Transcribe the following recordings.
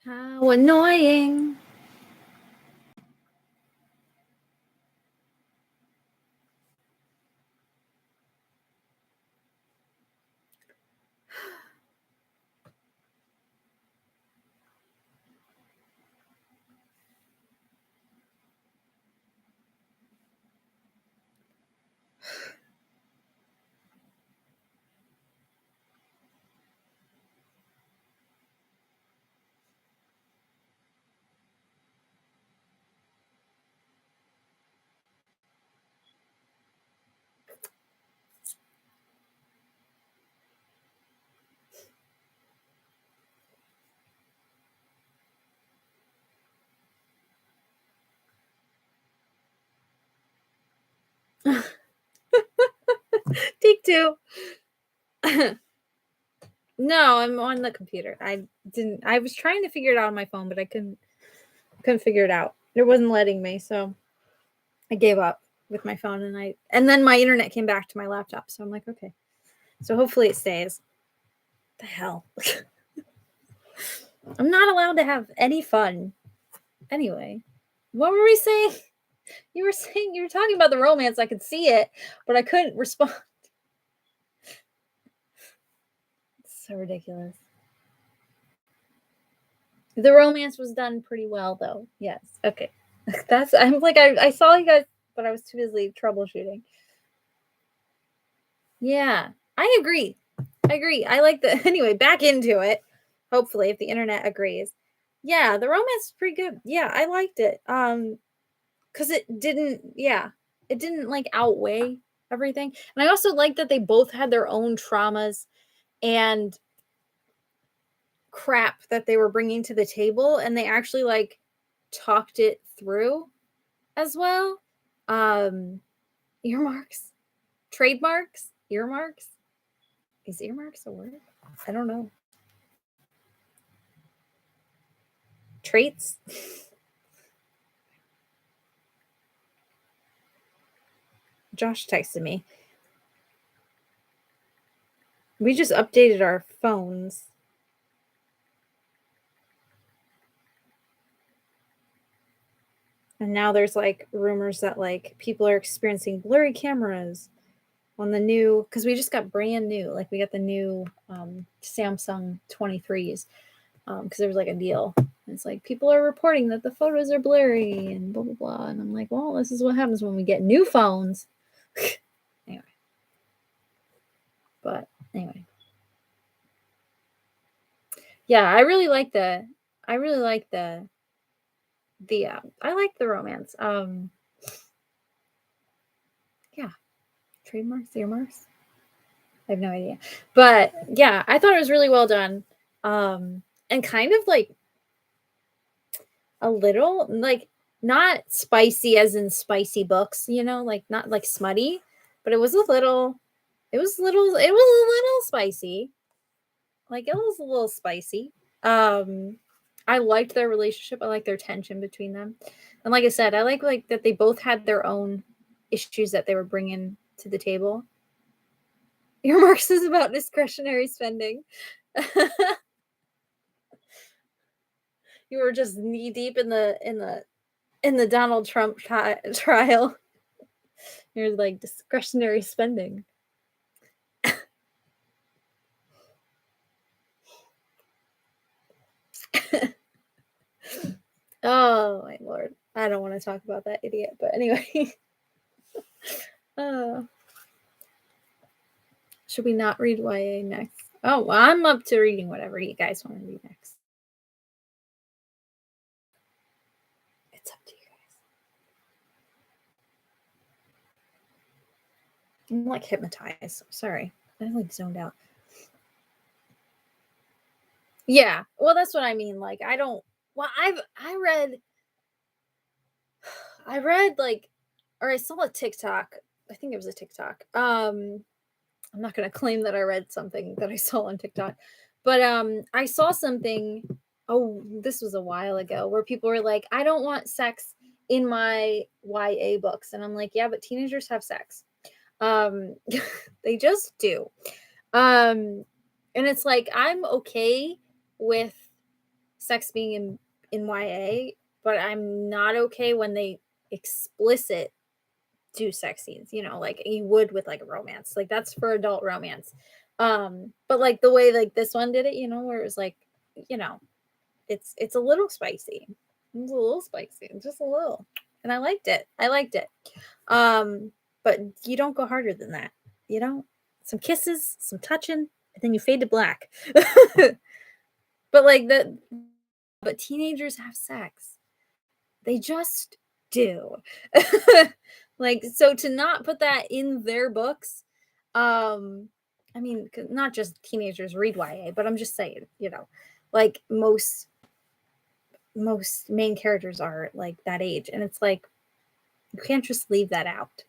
How annoying. Take two. No, I'm on the computer. I was trying to figure it out on my phone, but I couldn't figure it out. It wasn't letting me, so I gave up with my phone and then my internet came back to my laptop. So I'm like, okay. So hopefully it stays. The hell. I'm not allowed to have any fun. Anyway, what were we saying? You were talking about the romance. I could see it, but I couldn't respond. It's so ridiculous. The romance was done pretty well, though. Yes. Okay. I'm like, I saw you guys, but I was too busy troubleshooting. Yeah, I agree. I like the, anyway, back into it. Hopefully, if the internet agrees. Yeah, the romance is pretty good. Yeah, I liked it. Because it didn't like outweigh everything. And I also like that they both had their own traumas and crap that they were bringing to the table, and they actually like talked it through as well. Earmarks, trademarks, earmarks. Is earmarks a word? I don't know. Traits. Josh texted me. We just updated our phones. And now there's like rumors that like people are experiencing blurry cameras on the new, because we just got brand new, like we got the new Samsung 23s because there was like a deal. And it's like people are reporting that the photos are blurry and blah blah blah, and I'm like, well, this is what happens when we get new phones. Anyway, but anyway, yeah, I really like the I like the romance. Yeah, trademarks, earmarks. I have no idea. But yeah, I thought it was really well done. And kind of like a little like not spicy as in spicy books, like not like smutty, but it was a little spicy. Like it was a little spicy. I liked their relationship. I liked their tension between them. And like I said, I like that they both had their own issues that they were bringing to the table. Earmarks is about discretionary spending. You were just knee deep in the Donald Trump trial. You're like discretionary spending. Oh my lord. I don't want to talk about that idiot, but anyway. Should we not read YA next? Oh, well, I'm up to reading whatever you guys want to read next. It's up to you guys. I'm like hypnotized. Sorry. I like zoned out. Yeah. Well, that's what I mean. Like, I don't. Well, I read like, or I saw a TikTok. I think it was a TikTok. I'm not gonna claim that I read something that I saw on TikTok, but I saw something. Oh, this was a while ago where people were like, "I don't want sex in my YA books," and I'm like, "Yeah, but teenagers have sex. They just do." And it's like I'm okay with sex being in YA, but I'm not okay when they explicit do sex scenes, like you would with like a romance. Like that's for adult romance. But like the way like this one did it, where it was like, you know, it's a little spicy. It's a little spicy, just a little. And I liked it. I liked it. But you don't go harder than that. You don't. Some kisses, some touching, and then you fade to black. But like but teenagers have sex. They just do. Like, so to not put that in their books, I mean, not just teenagers read YA, but I'm just saying, like most main characters are like that age, and it's like you can't just leave that out.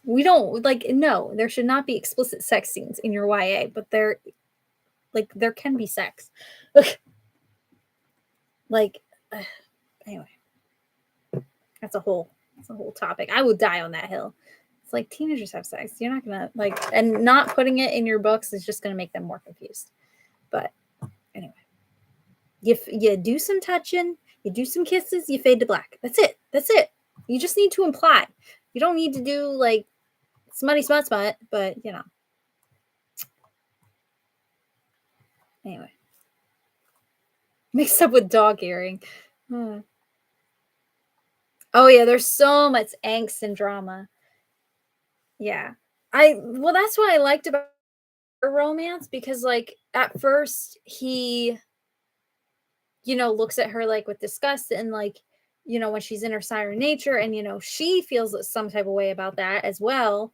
We don't like no, there should not be explicit sex scenes in your YA, but there can be sex. Like anyway, that's a whole topic. I would die on that hill. It's like teenagers have sex. You're not gonna like, and not putting it in your books is just gonna make them more confused. But anyway, you do some touching, you do some kisses, you fade to black. That's it. That's it. You just need to imply. You don't need to do like smutty smut, but anyway, mixed up with dog earring. Oh yeah, there's so much angst and drama. Yeah. Well, that's what I liked about romance, because like at first he looks at her like with disgust, and like when she's in her siren nature, and she feels some type of way about that as well,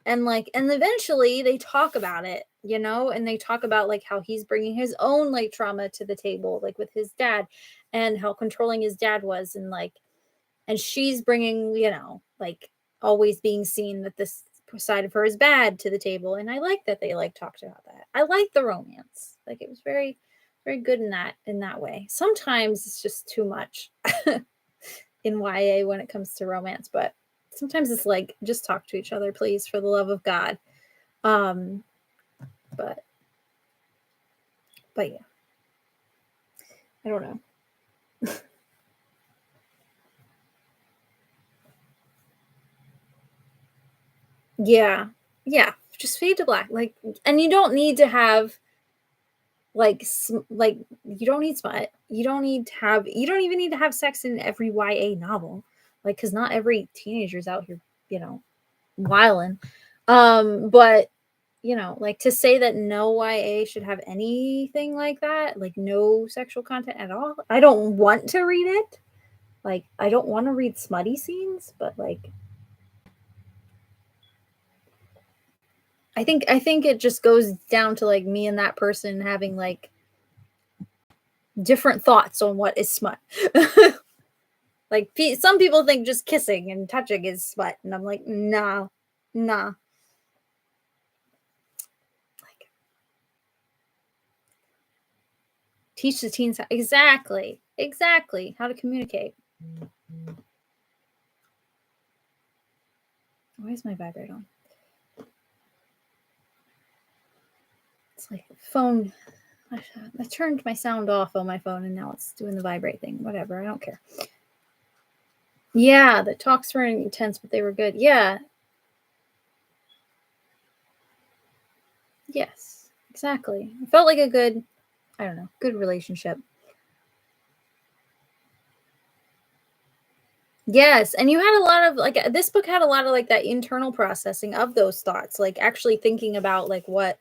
and like and eventually they talk about it, and they talk about like how he's bringing his own like trauma to the table, like with his dad, and how controlling his dad was, and like and she's bringing like always being seen that this side of her is bad to the table. And I like that they like talked about that. I like the romance. Like it was very very good in that way. Sometimes it's just too much in YA when it comes to romance, but sometimes it's like just talk to each other, please, for the love of God. um but yeah, I don't know. Yeah, yeah, just fade to black, like, and you don't need to have like like you don't need smut. You don't even need to have sex in every YA novel. Like, because not every teenager's out here, wilding. But like to say that no YA should have anything like that, like no sexual content at all. I don't want to read it. Like, I don't want to read smutty scenes, but like I think it just goes down to like me and that person having like different thoughts on what is smut. Like some people think just kissing and touching is smut, and I'm like, nah, nah. Like, teach the teens exactly how to communicate. Why is my vibrate on? It's like phone. I turned my sound off on my phone, and now it's doing the vibrate thing. Whatever, I don't care. Yeah, the talks were intense, but they were good. Yeah. Yes, exactly. It felt like a good, I don't know, good relationship. Yes, and you had a lot of like this book had a lot of like that internal processing of those thoughts, like actually thinking about like what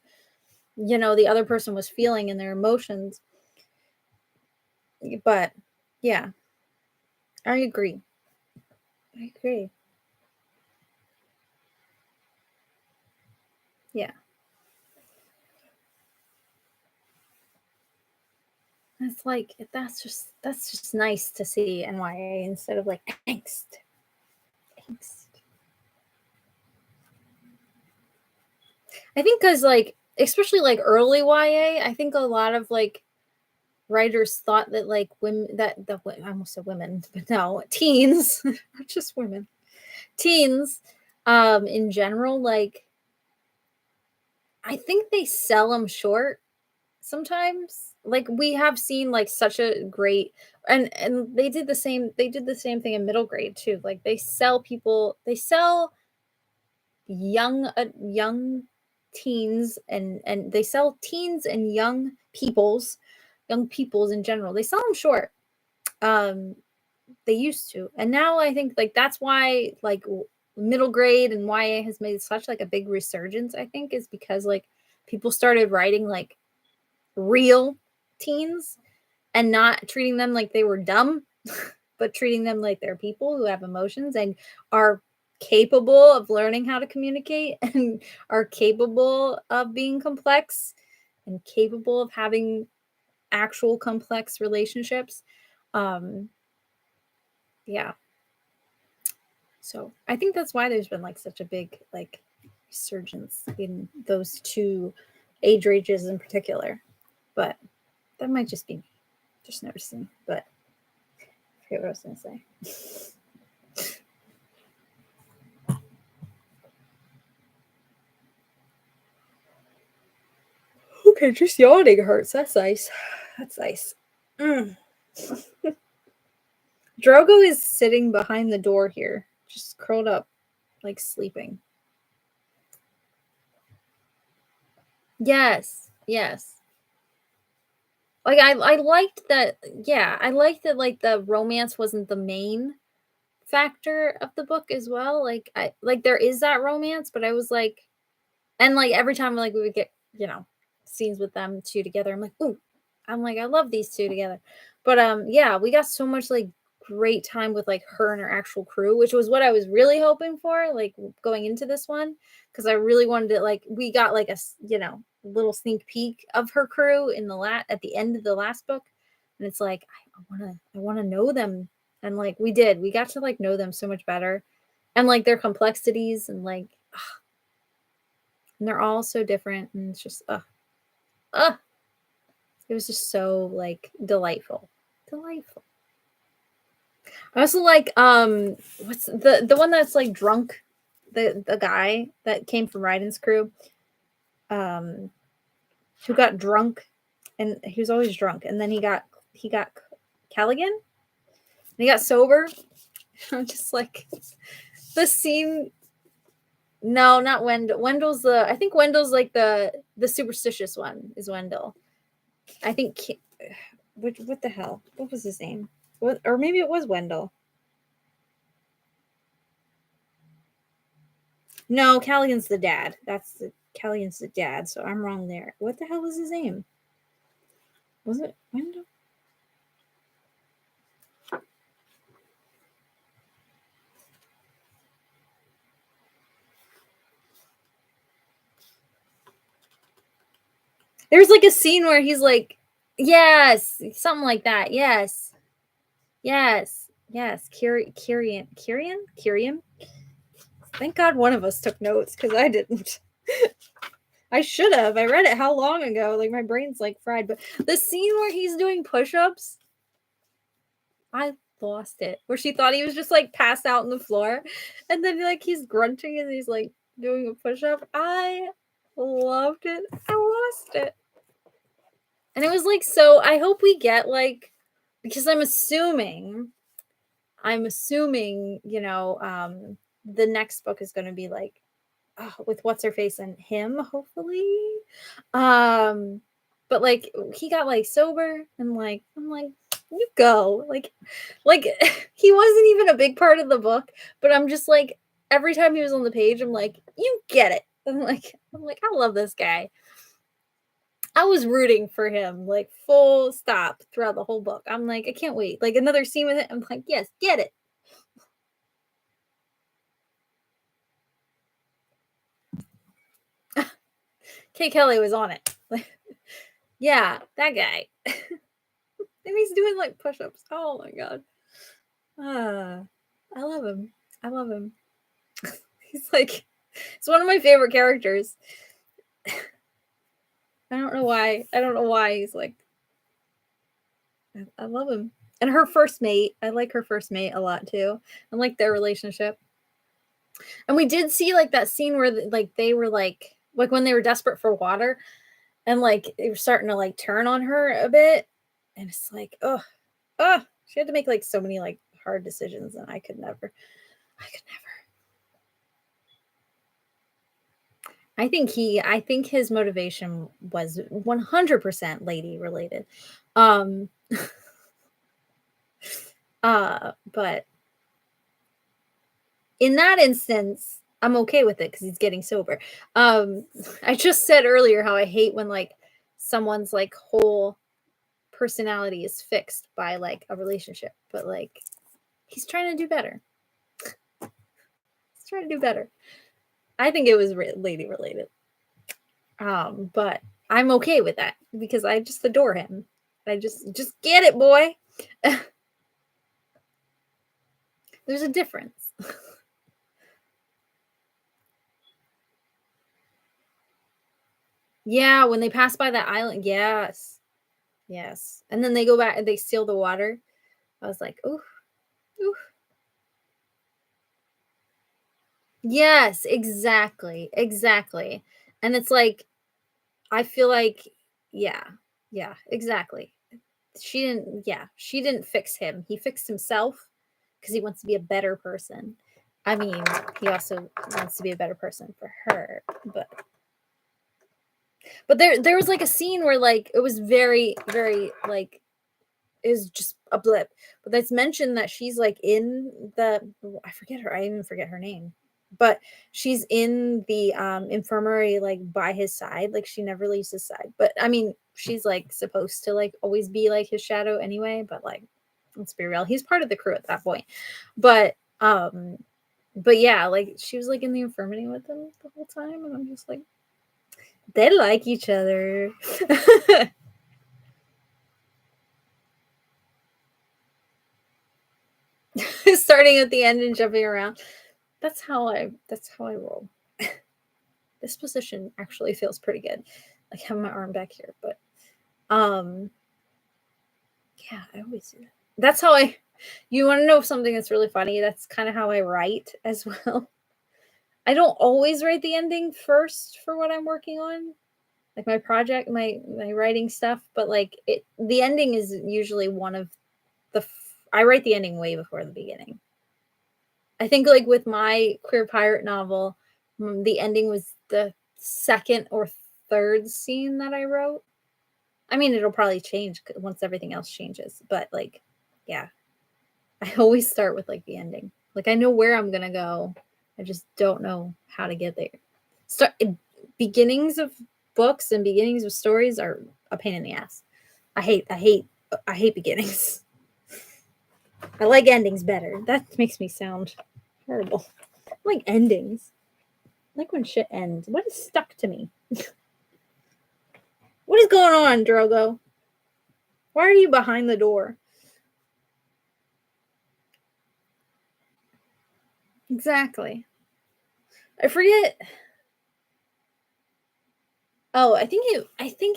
the other person was feeling and their emotions. But yeah, I agree. I agree. Yeah. It's like that's just nice to see NYA instead of like angst. Angst. I think because like especially like early YA, I think a lot of like writers thought that like women that I almost said women, but no, teens, not just women. Teens in general, like I think they sell them short sometimes. Like, we have seen, like, such a great and they did the same thing in middle grade too. Like, they sell young teens and they sell teens and young peoples in general. They sell them short. Um, they used to. And now I think, like, that's why, like, middle grade and YA has made such, like, a big resurgence, I think, is because, like, people started writing, like, real teens and not treating them like they were dumb, but treating them like they're people who have emotions and are capable of learning how to communicate and are capable of being complex and capable of having actual complex relationships. Um, yeah. So I think that's why there's been, like, such a big, like, resurgence in those two age ranges in particular. But that might just be me just noticing. But I forget what I was going to say. Okay, just yawning hurts. That's nice. That's nice. Mm. Drogo is sitting behind the door here, just curled up, like, sleeping. Yes, yes. Like, I liked that. Yeah, I liked that. Like, the romance wasn't the main factor of the book as well. Like, I like there is that romance, but I was like, and, like, every time, like, we would get, scenes with them 2 together, I'm like, "Ooh." I'm like, "I love these 2 together." But, yeah, we got so much, like, great time with, like, her and her actual crew, which was what I was really hoping for, like, going into this one, because I really wanted to, like, we got, like, little sneak peek of her crew in at the end of the last book, and it's like, I wanna know them, and, like, we did. We got to, like, know them so much better, and, like, their complexities and, like, and they're all so different, and it's just, ugh, it was just so, like, delightful. Delightful. I also like, what's the one that's, like, drunk? The guy that came from Ryden's crew, um, who got drunk, and he was always drunk, and then he got Callaghan, and he got sober. I'm just like, the scene. No, not Wendell. I think Wendell's, like, the superstitious one is Wendell. I think what the hell? What was his name? What, or maybe it was Wendell. No, Callaghan's the dad. Callaghan's the dad, so I'm wrong there. What the hell was his name? Was it Wendell? There's, like, a scene where he's like, yes, something like that. Yes. Yes. Yes. Kyrian. Thank God one of us took notes because I didn't. I should have. I read it how long ago? Like, my brain's, like, fried. But the scene where he's doing push-ups, I lost it. Where she thought he was just, like, passed out on the floor, and then, like, he's grunting and he's, like, doing a push-up. I loved it. I lost it. And it was, like, so I hope we get, like, because I'm assuming, the next book is gonna be, like, with what's her face and him, hopefully. Um, but, like, he got, like, sober, and, like, I'm like, you go. Like he wasn't even a big part of the book, but I'm just like, every time he was on the page, I'm like, you get it. I'm like, I love this guy. I was rooting for him, like, full stop throughout the whole book. I'm like, I can't wait. Like, another scene with it. I'm like, yes, get it. Kate Kelly was on it. Yeah, that guy. And he's doing, like, push-ups. Oh my god. Ah, I love him. I love him. He's like, it's one of my favorite characters. I don't know why. I don't know why he's like, I love him. And her first mate, I like her first mate a lot too. I like their relationship. And we did see, like, that scene where, like, they were like when they were desperate for water, and like it was starting to like turn on her a bit, and it's like, oh, she had to make like so many like hard decisions, and I could never. I think his motivation was 100% lady related. Um but in that instance, I'm okay with it because he's getting sober. I just said earlier how I hate when like someone's like whole personality is fixed by like a relationship, but like he's trying to do better. He's trying to do better. I think it was lady related. But I'm okay with that because I just adore him. I just get it, boy. There's a difference. Yeah, when they pass by that island, yes. Yes. And then they go back and they steal the water. I was like, "Ooh, ooh." Yes, exactly. Exactly. And it's like I feel like yeah. Yeah, exactly. She didn't fix him. He fixed himself because he wants to be a better person. I mean, he also wants to be a better person for her, but there was like a scene where like it was very very like is just a blip. But that's mentioned that she's like in the I forget her. I even forget her name. But she's in the infirmary like by his side. Like she never leaves his side. But I mean, she's like supposed to like always be like his shadow anyway, but like let's be real. He's part of the crew at that point. But but yeah, like she was like in the infirmary with him the whole time and I'm just like they like each other. Starting at the end and jumping around. That's how I roll. This position actually feels pretty good. Like having my arm back here, but um yeah, I always do that. That's how I you want to know something that's really funny? That's kind of how I write as well. I don't always write the ending first for what I'm working on. Like my project, my writing stuff, but like it the ending is usually one of I write the ending way before the beginning. I think like with my queer pirate novel, the ending was the second or third scene that I wrote. I mean, it'll probably change once everything else changes, but like, yeah, I always start with like the ending. Like I know where I'm gonna go, I just don't know how to get there. Start beginnings of books and beginnings of stories are a pain in the ass. I hate beginnings. I like endings better. That makes me sound horrible. I like endings. I like when shit ends. What is stuck to me? What is going on, Drogo? Why are you behind the door? Exactly. I forget. Oh, I think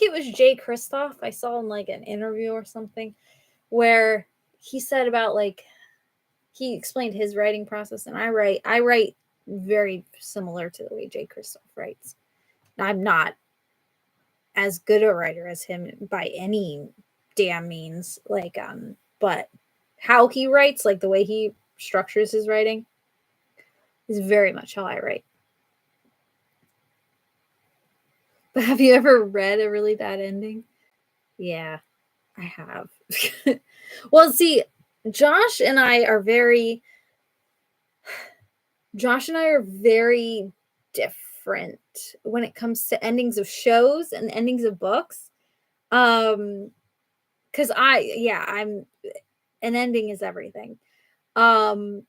it was Jay Kristoff. I saw in like an interview or something where he said about like he explained his writing process and I write very similar to the way Jay Kristoff writes. I'm not as good a writer as him by any damn means. Like but how he writes, like the way he structures his writing is very much how I write. But have you ever read a really bad ending? Yeah, I have. Well, see, Josh and I are very Josh and I are very different when it comes to endings of shows and endings of books. Um, because I'm an ending is everything. Um,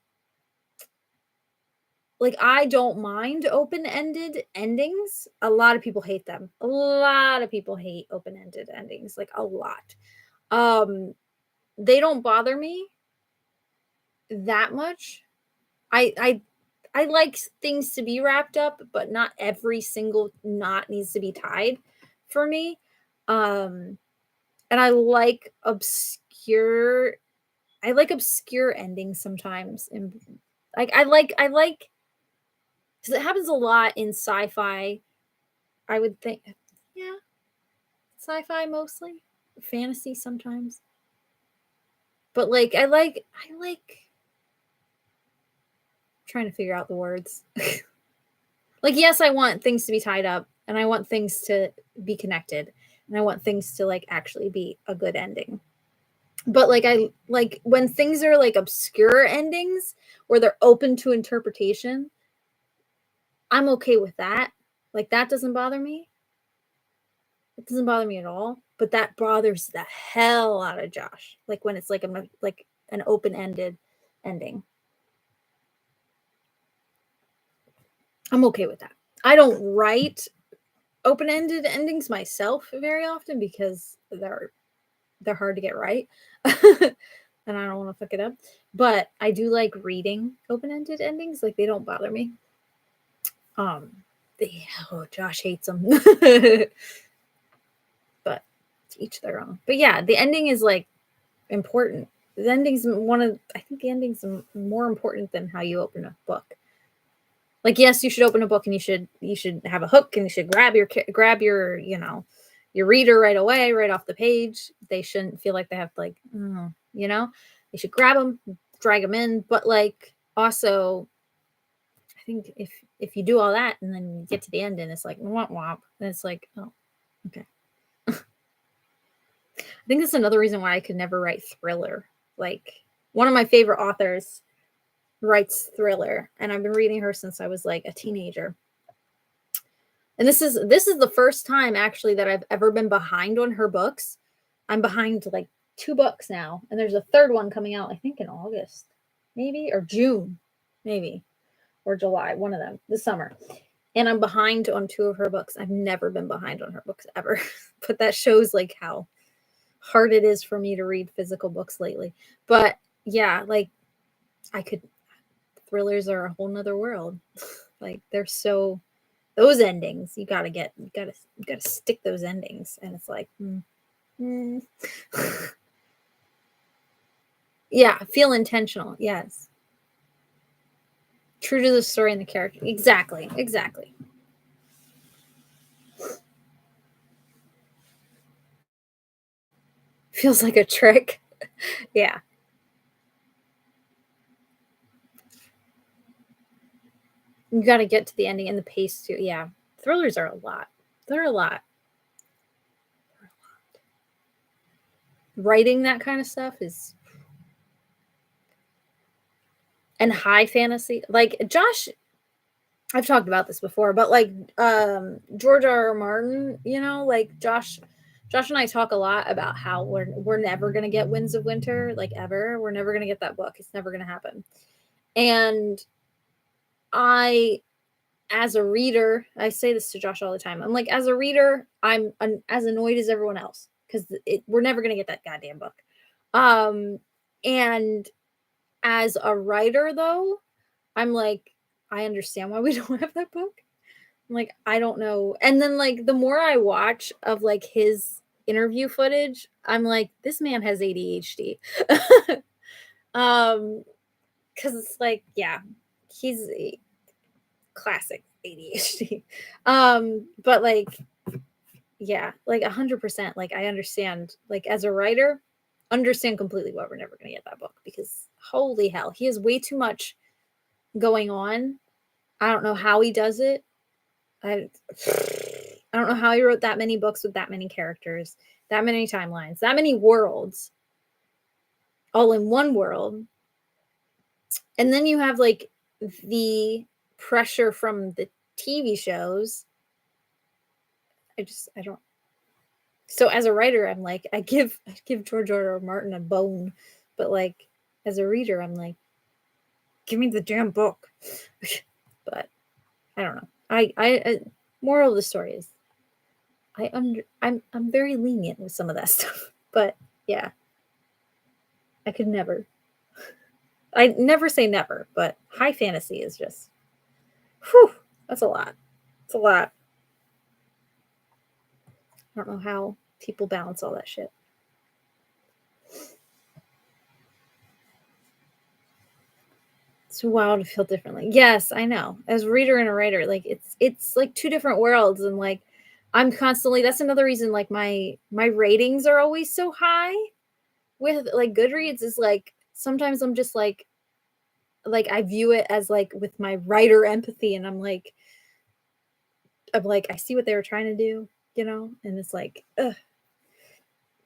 like I don't mind open-ended endings. A lot of people hate them. A lot of people hate open-ended endings, like a lot. Um, they don't bother me that much. I I like things to be wrapped up, but not every single knot needs to be tied for me. Um, and I like obscure endings sometimes. And like I like because it happens a lot in sci-fi. I would think, yeah. sci-fi mostly, fantasy sometimes. But like I like trying to figure out the words. Like yes, I want things to be tied up and I want things to be connected and I want things to like actually be a good ending. But like I like when things are like obscure endings where they're open to interpretation, I'm okay with that. Like that doesn't bother me. It doesn't bother me at all, but that bothers the hell out of Josh. Like when it's like an open-ended ending. I'm okay with that. I don't write open-ended endings myself very often because they're hard to get right. And I don't want to fuck it up. But I do like reading open-ended endings. Like they don't bother me. Um oh, Josh hates them. But to each their own. But yeah, the ending is like important. The ending's I think the ending's more important than how you open a book. Like yes, you should open a book and you should have a hook and you should grab your, your reader right away, right off the page. They shouldn't feel like they have to like, they should grab them, drag them in, but like also I think if you do all that and then you get to the end and it's like womp womp, then it's like, oh, okay. I think that's another reason why I could never write thriller. Like one of my favorite authors writes thriller, and I've been reading her since I was like a teenager. And this is the first time actually that I've ever been behind on her books. I'm behind like 2 books now, and there's a third one coming out I think in August, maybe, or June, maybe, or July, one of them, this summer. And I'm behind on 2 of her books. I've never been behind on her books ever. But that shows like how hard it is for me to read physical books lately. But yeah, like I could thrillers are a whole nother world. Like they're so those endings you gotta stick those endings and it's like mm. Yeah, feel intentional. Yes, true to the story and the character. Exactly. Feels like a trick. Yeah, you got to get to the ending and the pace too. Yeah, thrillers are a lot. They're a lot. Writing that kind of stuff is and high fantasy. Like Josh, I've talked about this before, but like George R. R. Martin, like Josh and I talk a lot about how we're never gonna get Winds of Winter, like ever. We're never gonna get that book. It's never gonna happen. And I, as a reader, I say this to Josh all the time. I'm like, as a reader, I'm as annoyed as everyone else because we're never gonna get that goddamn book. Um, and as a writer, though, I'm like, I understand why we don't have that book. I'm like, I don't know. And then like the more I watch of like his interview footage, I'm like, this man has ADHD. Because it's like, yeah, he's a classic ADHD. But like, yeah, like 100%. Like I understand, like as a writer, understand completely why we're never gonna get that book because holy hell, he has way too much going on. I don't know how he does it. I I don't know how he wrote that many books with that many characters, that many timelines, that many worlds, all in one world. And then you have like the pressure from the TV shows. I don't. So as a writer, I'm like, I give George R. R. Martin a bone, but like as a reader, I'm like, give me the damn book. But I don't know. I moral of the story is I'm very lenient with some of that stuff. But yeah, I could never. I never say never, but high fantasy is just whew, that's a lot. It's a lot. I don't know how people balance all that shit. It's wild to feel differently. Yes, I know. As a reader and a writer, like it's like 2 different worlds and like I'm constantly that's another reason, like, my ratings are always so high with, like, Goodreads is, like, sometimes I'm just like, I view it as, like, with my writer empathy, and I'm like, I see what they were trying to do, and it's like, ugh.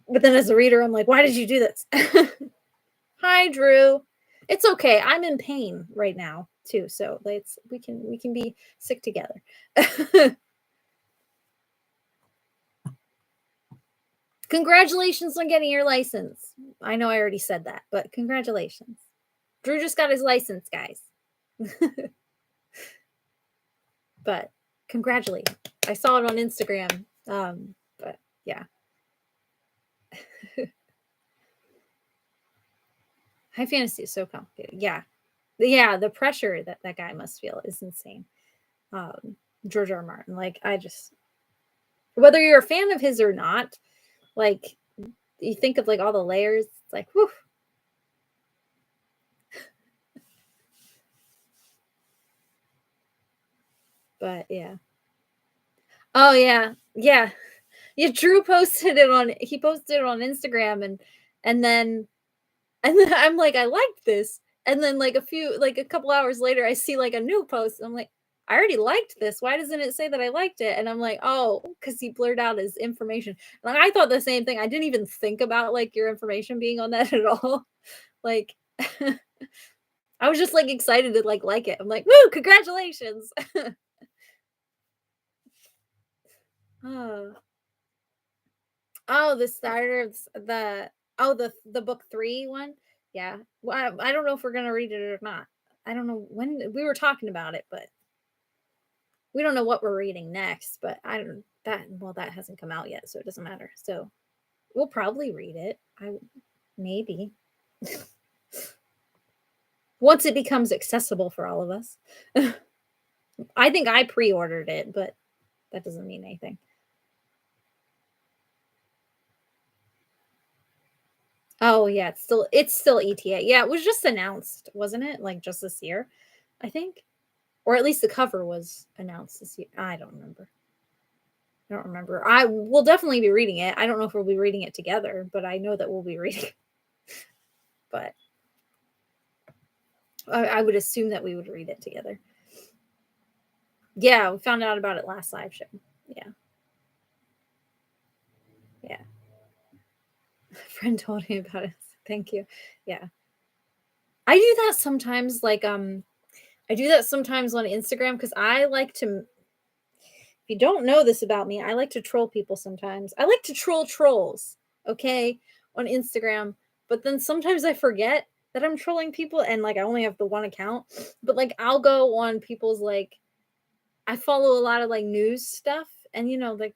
But then as a reader, I'm like, "Why did you do this?" Hi, Drew. It's okay. I'm in pain right now too, so let's we can be sick together. Congratulations on getting your license. I know I already said that, but congratulations. Drew just got his license, guys. But congratulations. I saw it on Instagram. But yeah. High fantasy is so complicated. Yeah. Yeah, the pressure that that guy must feel is insane. Um, George R. R. Martin. Like, I just whether you're a fan of his or not, like you think of like all the layers, it's like, whew. But yeah. Oh yeah. Yeah. Yeah, Drew posted it on he posted it on Instagram and then I'm like, "I liked this." And then like a couple hours later, I see like a new post. I'm like, "I already liked this. Why doesn't it say that I liked it?" And I'm like, "Oh, because he blurred out his information." Like I thought the same thing. I didn't even think about like your information being on that at all. Like I was just like excited to like it. I'm like, "Woo, congratulations." Oh. Oh, the starter of the book 3 one? Yeah. Well, I don't know if we're gonna read it or not. I don't know when we were talking about it, but we don't know what we're reading next, but I don't that well, that hasn't come out yet, so it doesn't matter. So, we'll probably read it. I maybe. Once it becomes accessible for all of us. I think I pre-ordered it, but that doesn't mean anything. Oh, yeah, it's still ETA. Yeah, it was just announced, wasn't it? Like, just this year, I think? Or at least the cover was announced this year. I don't remember. I don't remember. I will definitely be reading it. I don't know if we'll be reading it together, but I know that we'll be reading. But I would assume that we would read it together. Yeah, we found out about it last live show. Yeah, yeah. A friend told me about it. Thank you. Yeah, I do that sometimes. I do that sometimes on Instagram because I like to. If you don't know this about me, I like to troll people sometimes. I like to troll trolls, okay, on Instagram. But then sometimes I forget that I'm trolling people and like I only have the one account. But like I'll go on people's like I follow a lot of like news stuff and like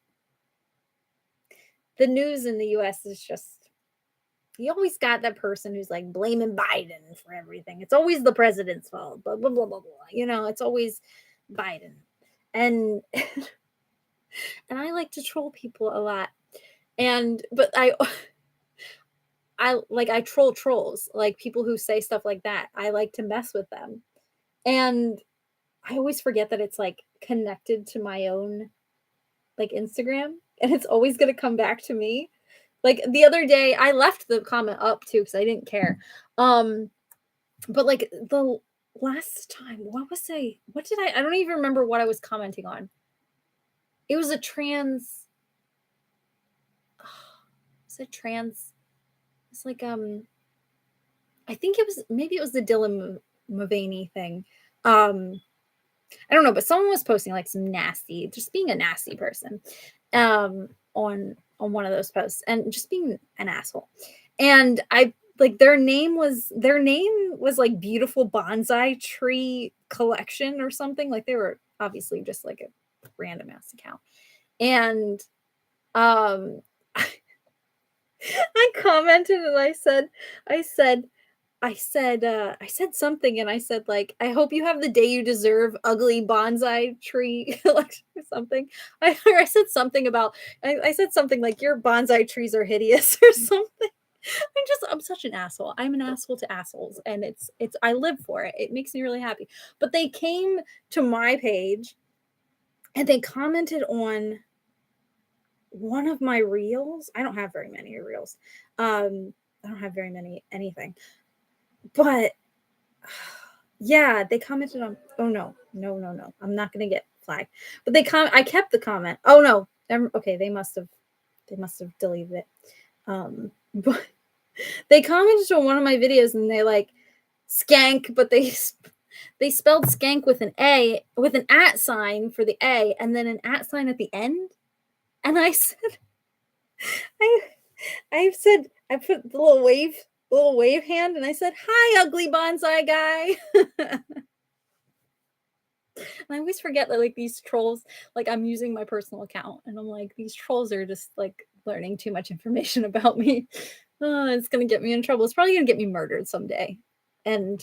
the news in the US is just you always got that person who's like blaming Biden for everything. It's always the president's fault. Blah blah blah blah blah. It's always Biden. And and I like to troll people a lot. And but I troll trolls, like people who say stuff like that. I like to mess with them. And I always forget that it's like connected to my own like Instagram and it's always going to come back to me. Like the other day I left the comment up too cuz I didn't care. Um but like the last time what did I don't even remember what I was commenting on. It was a trans was it trans it's like I think it was maybe it was the Dylan Mulvaney thing. Um, I don't know, but someone was posting like some nasty, just being a nasty person, on one of those posts, and just being an asshole. And I like their name was like beautiful bonsai tree collection or something. Like they were obviously just like a random ass account, and um, I commented and I said I said something and I said like, "I hope you have the day you deserve, ugly bonsai tree," like something. I said something about I said something like your bonsai trees are hideous or something. I'm such an asshole. I'm an asshole to assholes, and it's I live for it. It makes me really happy. But they came to my page and they commented on one of my reels, I don't have very many reels. I don't have very many anything. But yeah, they commented on, oh no, no, no, no. I'm not gonna get flagged. But I kept the comment. Oh no. Okay, they must have deleted it. But they commented on one of my videos and they like skank, but they spelled skank with an A, with an at sign for the A, and then an at sign at the end. And I said, I I said, I put the little wave hand, and I said, "Hi, ugly bonsai guy." And I always forget that like these trolls, like I'm using my personal account, and I'm like, these trolls are just like learning too much information about me. It's gonna get me in trouble. It's probably gonna get me murdered someday. And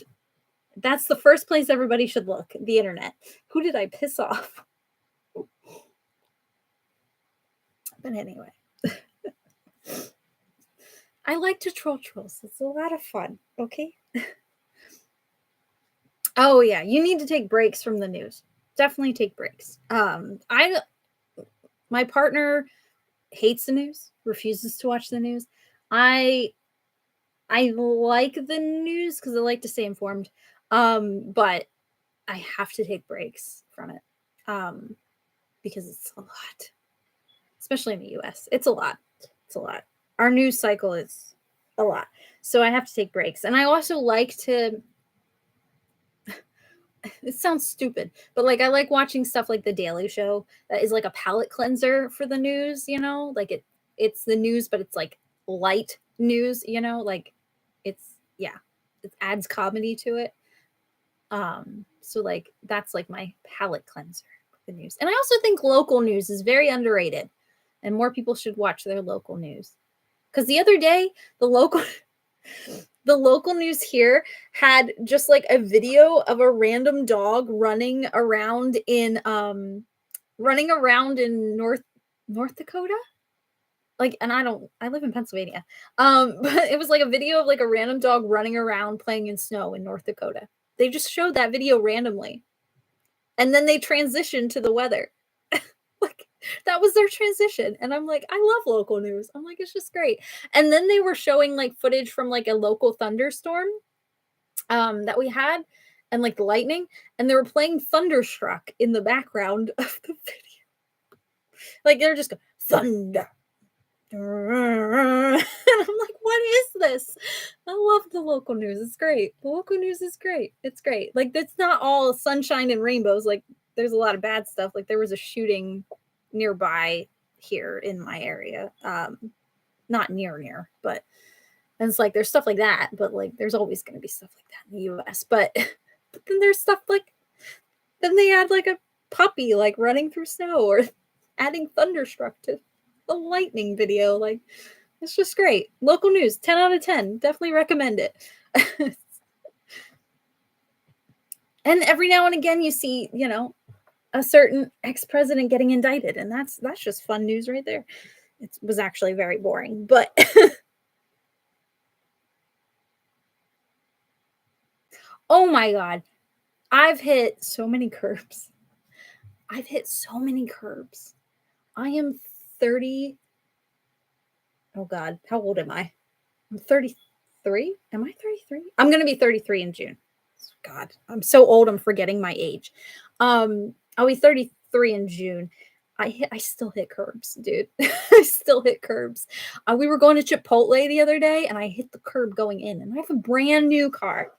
that's the first place everybody should look, the internet. Who did I piss off? But anyway, I like to troll trolls. It's a lot of fun. Okay. Oh yeah, you need to take breaks from the news. Definitely take breaks. I My partner hates the news, refuses to watch the news. I I like the news because I like to stay informed. But I have to take breaks from it. Um, because it's a lot, especially in the US. It's a lot. It's a lot. Our news cycle is a lot. So I have to take breaks. And I also like to, it sounds stupid, but like I like watching stuff like The Daily Show that is like a palate cleanser for the news, you know? Like it's the news, but it's like light news, you know? Like it's yeah, it adds comedy to it. So like that's like my palate cleanser, the news. And I also think local news is very underrated and more people should watch their local news. Cuz the other day, the local the local news here had just like a video of a random dog running around in North Dakota. Like, and I live in Pennsylvania. But it was like a video of like a random dog running around playing in snow in North Dakota. They just showed that video randomly. And then they transitioned to the weather. Like that was their transition. And I'm like, I love local news. I'm like, it's just great. And then they were showing like footage from like a local thunderstorm that we had and like the lightning. And they were playing Thunderstruck in the background of the video. Like they're just going, thunder. And I'm like, what is this? I love the local news. It's great. The local news is great. It's great. Like, it's not all sunshine and rainbows. Like, there's a lot of bad stuff. Like, there was a shooting nearby here in my area. Not near, but and it's like there's stuff like that, but like there's always going to be stuff like that in the US. But then there's stuff like then they add like a puppy like running through snow or adding Thunderstruck to the lightning video. Like, it's just great. Local news, 10 out of 10. Definitely recommend it. And every now and again, you see, you know, a certain ex-president getting indicted, and that's just fun news right there. It was actually very boring, but oh my god, I've hit so many curbs. I've hit so many curbs. I am 30. Oh god, how old am I? I'm 33. Am I 33? I'm going to be 33 in June. God, I'm so old. I'm forgetting my age. I'll be 33 in June. I still hit curbs, dude. I still hit curbs. We were going to Chipotle the other day and I hit the curb going in and I have a brand new car.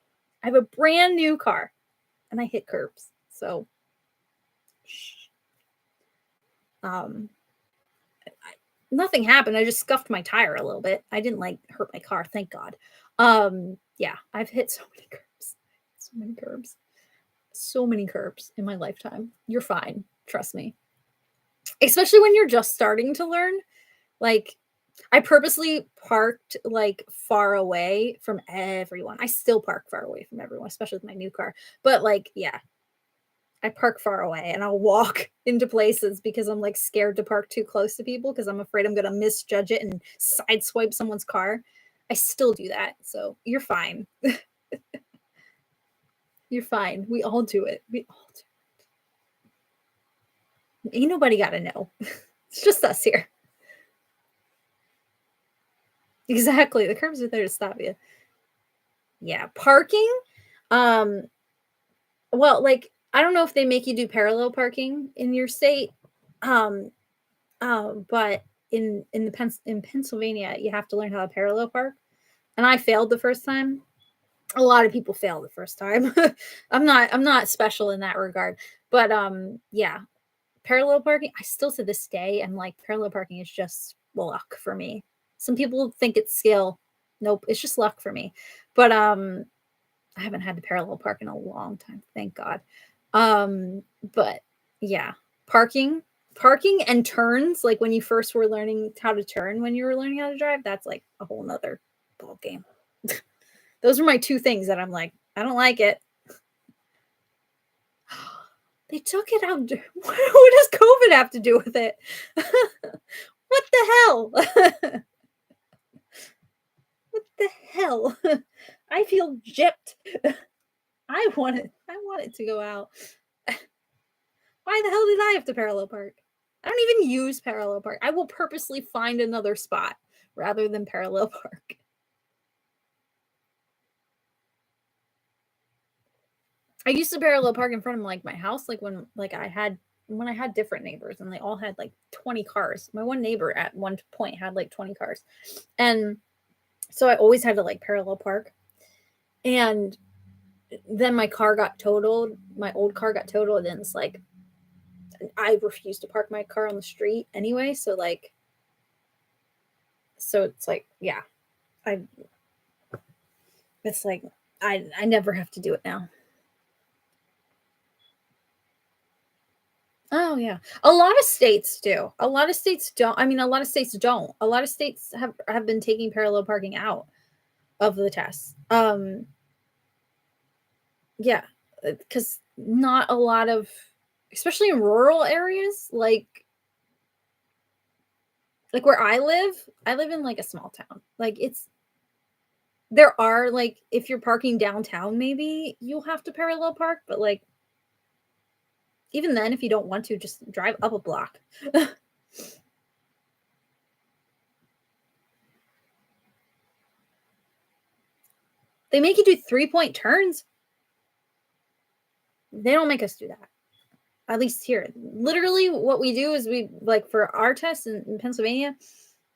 I have a brand new car and I hit curbs. So um nothing happened. I just scuffed my tire a little bit. I didn't like hurt my car, thank God. Yeah, I've hit so many curbs. So many curbs. So many curbs in my lifetime. You're fine. Trust me. Especially when you're just starting to learn. Like, I purposely parked like far away from everyone. I still park far away from everyone, especially with my new car. But like, yeah, I park far away and I'll walk into places because I'm like scared to park too close to people because I'm afraid I'm going to misjudge it and sideswipe someone's car. I still do that. So you're fine. You're fine. We all do it. We all do it. Ain't nobody got to know. It's just us here. Exactly, the curbs are there to stop you. Yeah, parking, um, well, like, I don't know if they make you do parallel parking in your state, um, but in Pennsylvania, you have to learn how to parallel park, and I failed the first time. A lot of people fail the first time. I'm not special in that regard, but, yeah, parallel parking, I still to this day am like, parallel parking is just luck for me. Some people think it's skill. Nope, it's just luck for me. But, I haven't had to parallel park in a long time, thank God. But yeah, parking parking and turns, like, when you first were learning how to turn when you were learning how to drive, that's, like, a whole nother ball game. Those are my 2 things that I'm like, "I don't like it." They took it out. What does COVID have to do with it? What the hell? What the hell? I feel gypped. I want it to go out. Why the hell did I have to parallel park? I don't even use parallel park. I will purposely find another spot rather than parallel park. I used to parallel park in front of, like, my house, like, when I had different neighbors and they all had, like, 20 cars. My one neighbor at one point had, like, 20 cars. And so I always had to, like, parallel park. And then my car got totaled. My old car got totaled, and it's like I refused to park my car on the street anyway. So it's like, yeah, I it's like I never have to do it now. Oh yeah. A lot of states do. A lot of states don't. I mean, a lot of states don't. A lot of states have been taking parallel parking out of the test. Yeah, because not a lot of, especially in rural areas, like where I live in like a small town. Like it's there are like if you're parking downtown, maybe you'll have to parallel park, but like even then, if you don't want to, just drive up a block. They make you do 3-point turns. They don't make us do that. At least here. Literally, what we do is we like for our test in Pennsylvania,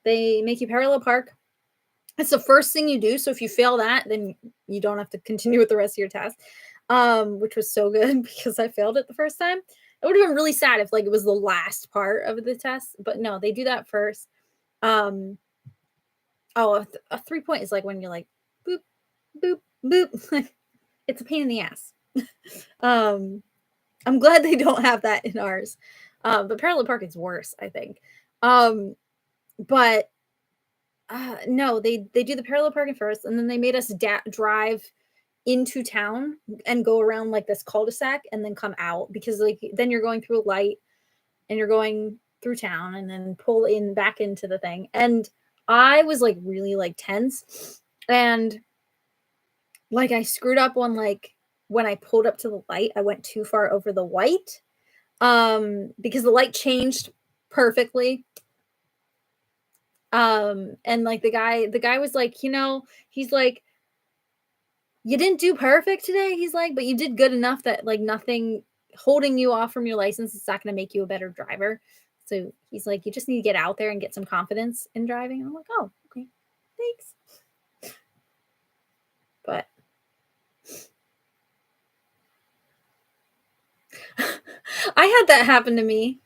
they make you parallel park. It's the first thing you do. So if you fail that, then you don't have to continue with the rest of your test. Which was so good because I failed it the first time. It would have been really sad if like it was the last part of the test, but no, they do that first. Um, oh, a 3-point is like when you're like boop, boop, boop. It's a pain in the ass. Um, I'm glad they don't have that in ours. But parallel parking's worse, I think. Um, but no, they do the parallel parking first, and then they made us drive into town and go around like this cul-de-sac and then come out because like then you're going through a light and you're going through town and then pull in back into the thing. And I was like really like tense and like I screwed up on like when I pulled up to the light, I went too far over the white because the light changed perfectly. And like the guy was like, he's like, you didn't do perfect today. He's like, but you did good enough that like nothing holding you off from your license is not going to make you a better driver. So he's like, you just need to get out there and get some confidence in driving. And I'm like, oh, okay, thanks. But I had that happen to me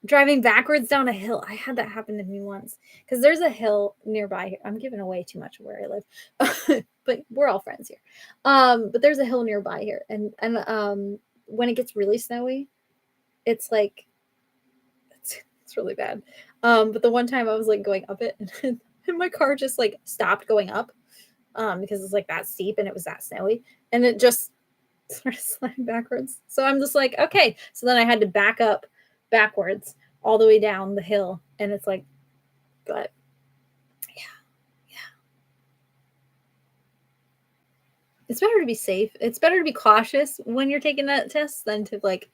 driving backwards down a hill. I had that happen to me once because there's a hill nearby here. I'm giving away too much of where I live, but we're all friends here. But there's a hill nearby here, and when it gets really snowy, it's like it's really bad. But the one time I was like going up it, and my car just like stopped going up because it's like that steep and it was that snowy, and it just started sliding backwards. So I'm just like, okay. So then I had to back up backwards all the way down the hill. And it's like, but yeah, yeah. It's better to be safe. It's better to be cautious when you're taking that test than to like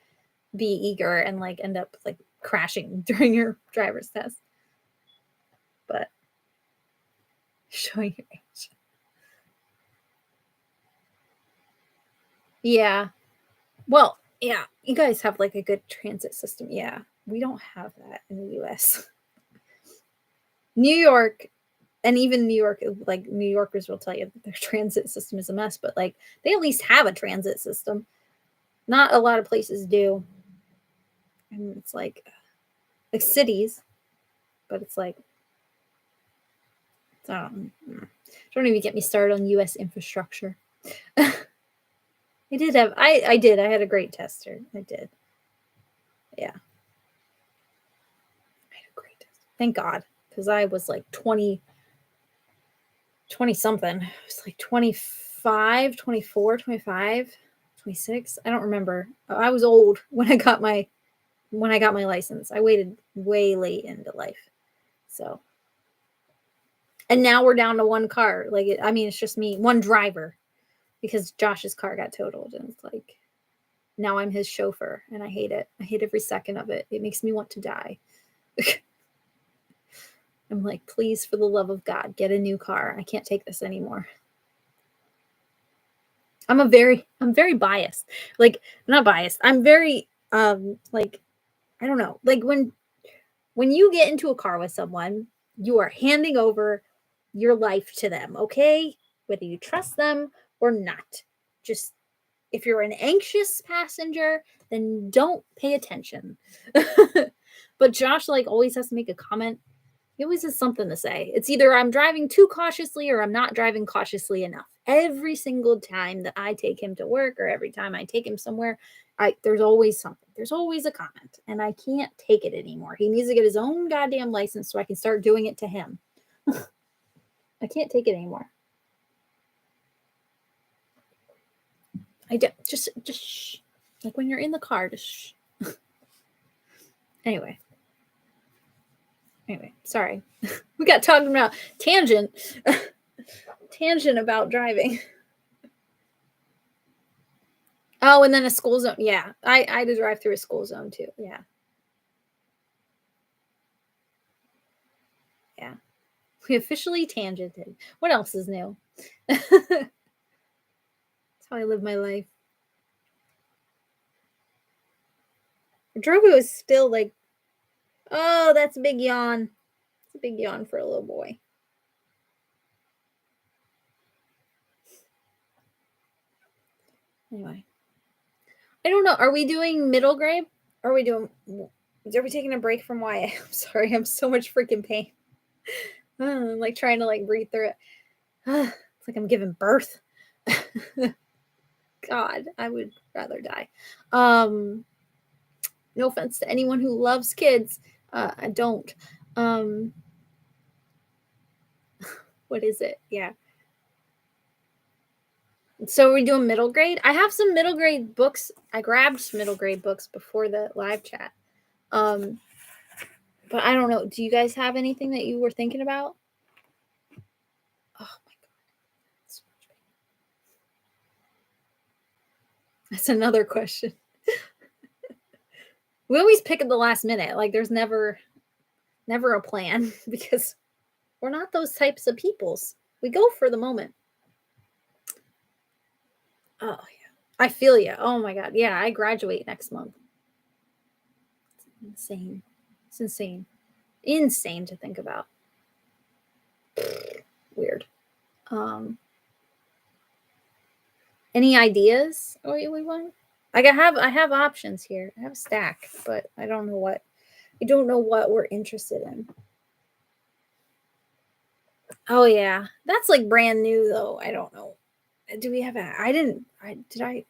be eager and like end up like crashing during your driver's test. But Showing your age. Yeah. Well, yeah, you guys have, like, a good transit system. Yeah, we don't have that in the US. New York and even New York, like, New Yorkers will tell you that their transit system is a mess, but, like, they at least have a transit system. Not a lot of places do, and it's like cities, but it's like, don't even get me started on US infrastructure. I had a great tester. I did. Yeah, I had a great tester. Thank God, because I was like 20 something. I was like 25, 24, 25, 26. I don't remember. I was old when I got my license. I waited way late into life. So, and now we're down to one car. I mean, it's just me, one driver, because Josh's car got totaled, and it's like now I'm his chauffeur, and I hate it. I hate every second of it. It makes me want to die. I'm like, please, for the love of God, get a new car. I can't take this anymore. I'm very biased. Like, not biased. I'm very like, I don't know. Like when you get into a car with someone, you are handing over your life to them, okay? Whether you trust them or not. Just if you're an anxious passenger, then don't pay attention. But Josh like always has to make a comment. He always has something to say. It's either I'm driving too cautiously or I'm not driving cautiously enough. Every single time that I take him to work or every time I take him somewhere, there's always something. There's always a comment, and I can't take it anymore. He needs to get his own goddamn license so I can start doing it to him. I can't take it anymore. I don't just shh. Like when you're in the car, just shh. Anyway, sorry. We got talking about tangent about driving. Oh, and then a school zone. Yeah, I had to drive through a school zone too. Yeah, yeah. We officially tangented. What else is new? That's how I live my life. Drogo is still like, oh, that's a big yawn. It's a big yawn for a little boy. Anyway, I don't know. Are we doing middle grade? Are we doing? Are we taking a break from YA? I'm sorry. I'm so much freaking pain. I'm like trying to like breathe through it. It's like I'm giving birth. God, I would rather die. No offense to anyone who loves kids. I don't. Um, what is it? Yeah. So are we doing middle grade? I have some middle grade books. I grabbed some middle grade books before the live chat. But I don't know. Do you guys have anything that you were thinking about? Oh my God. That's another question. We always pick at the last minute. Like there's never a plan because we're not those types of peoples. We go for the moment. Oh yeah. I feel you. Oh my God. Yeah, I graduate next month. It's insane. It's insane. Insane to think about. Weird. Any ideas? Oh, we want? Like I have options here. I have a stack, but I don't know what we're interested in. Oh yeah, that's like brand new though. I don't know. Do we have a? I didn't. I did. I.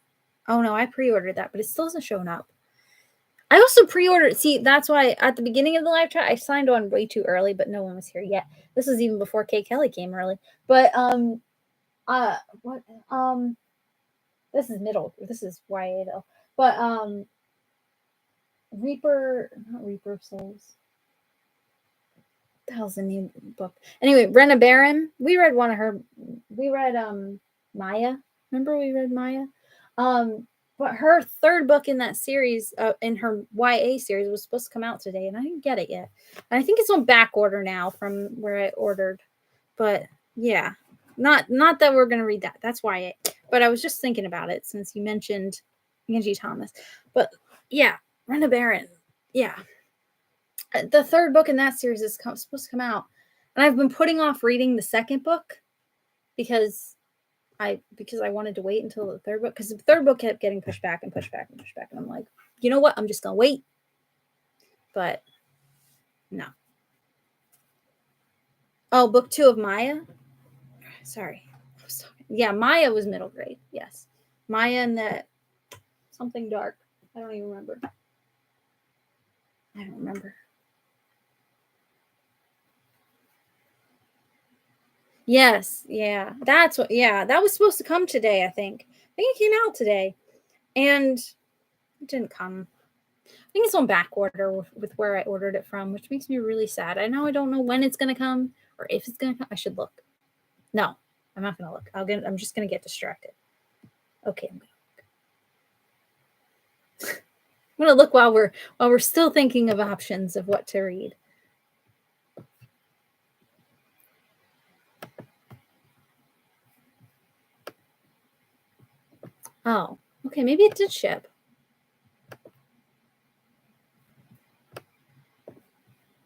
Oh no, I pre-ordered that, but it still hasn't shown up. I also pre-ordered. See, that's why at the beginning of the live chat, I signed on way too early, but no one was here yet. This was even before Kay Kelly came early. But what this is middle. This is YA though. But not Reaper of Souls. What the hell's the name of the book? Anyway, Brenna Barron. We read one of her. We read Maya. Remember we read Maya? But her third book in that series, in her YA series, was supposed to come out today, and I didn't get it yet. And I think it's on back order now from where I ordered. But Yeah. Not that we're gonna read that. That's why but I was just thinking about it since you mentioned Angie Thomas. But yeah, Rena Barron. Yeah. The third book in that series is supposed to come out. And I've been putting off reading the second book because I wanted to wait until the third book because the third book kept getting pushed back and pushed back and pushed back. And I'm like, you know what? I'm just gonna wait. But no. Oh, book 2 of Maya. Sorry. I was talking. Yeah, Maya was middle grade. Yes. Maya and the something dark. I don't even remember. I don't remember. Yes, yeah. That's what yeah, that was supposed to come today, I think. I think it came out today. And it didn't come. I think it's on back order with where I ordered it from, which makes me really sad. I know I don't know when it's gonna come or if it's gonna come. I should look. No, I'm not gonna look. I'm just gonna get distracted. Okay, I'm gonna look while we're still thinking of options of what to read. Oh, okay, maybe it did ship.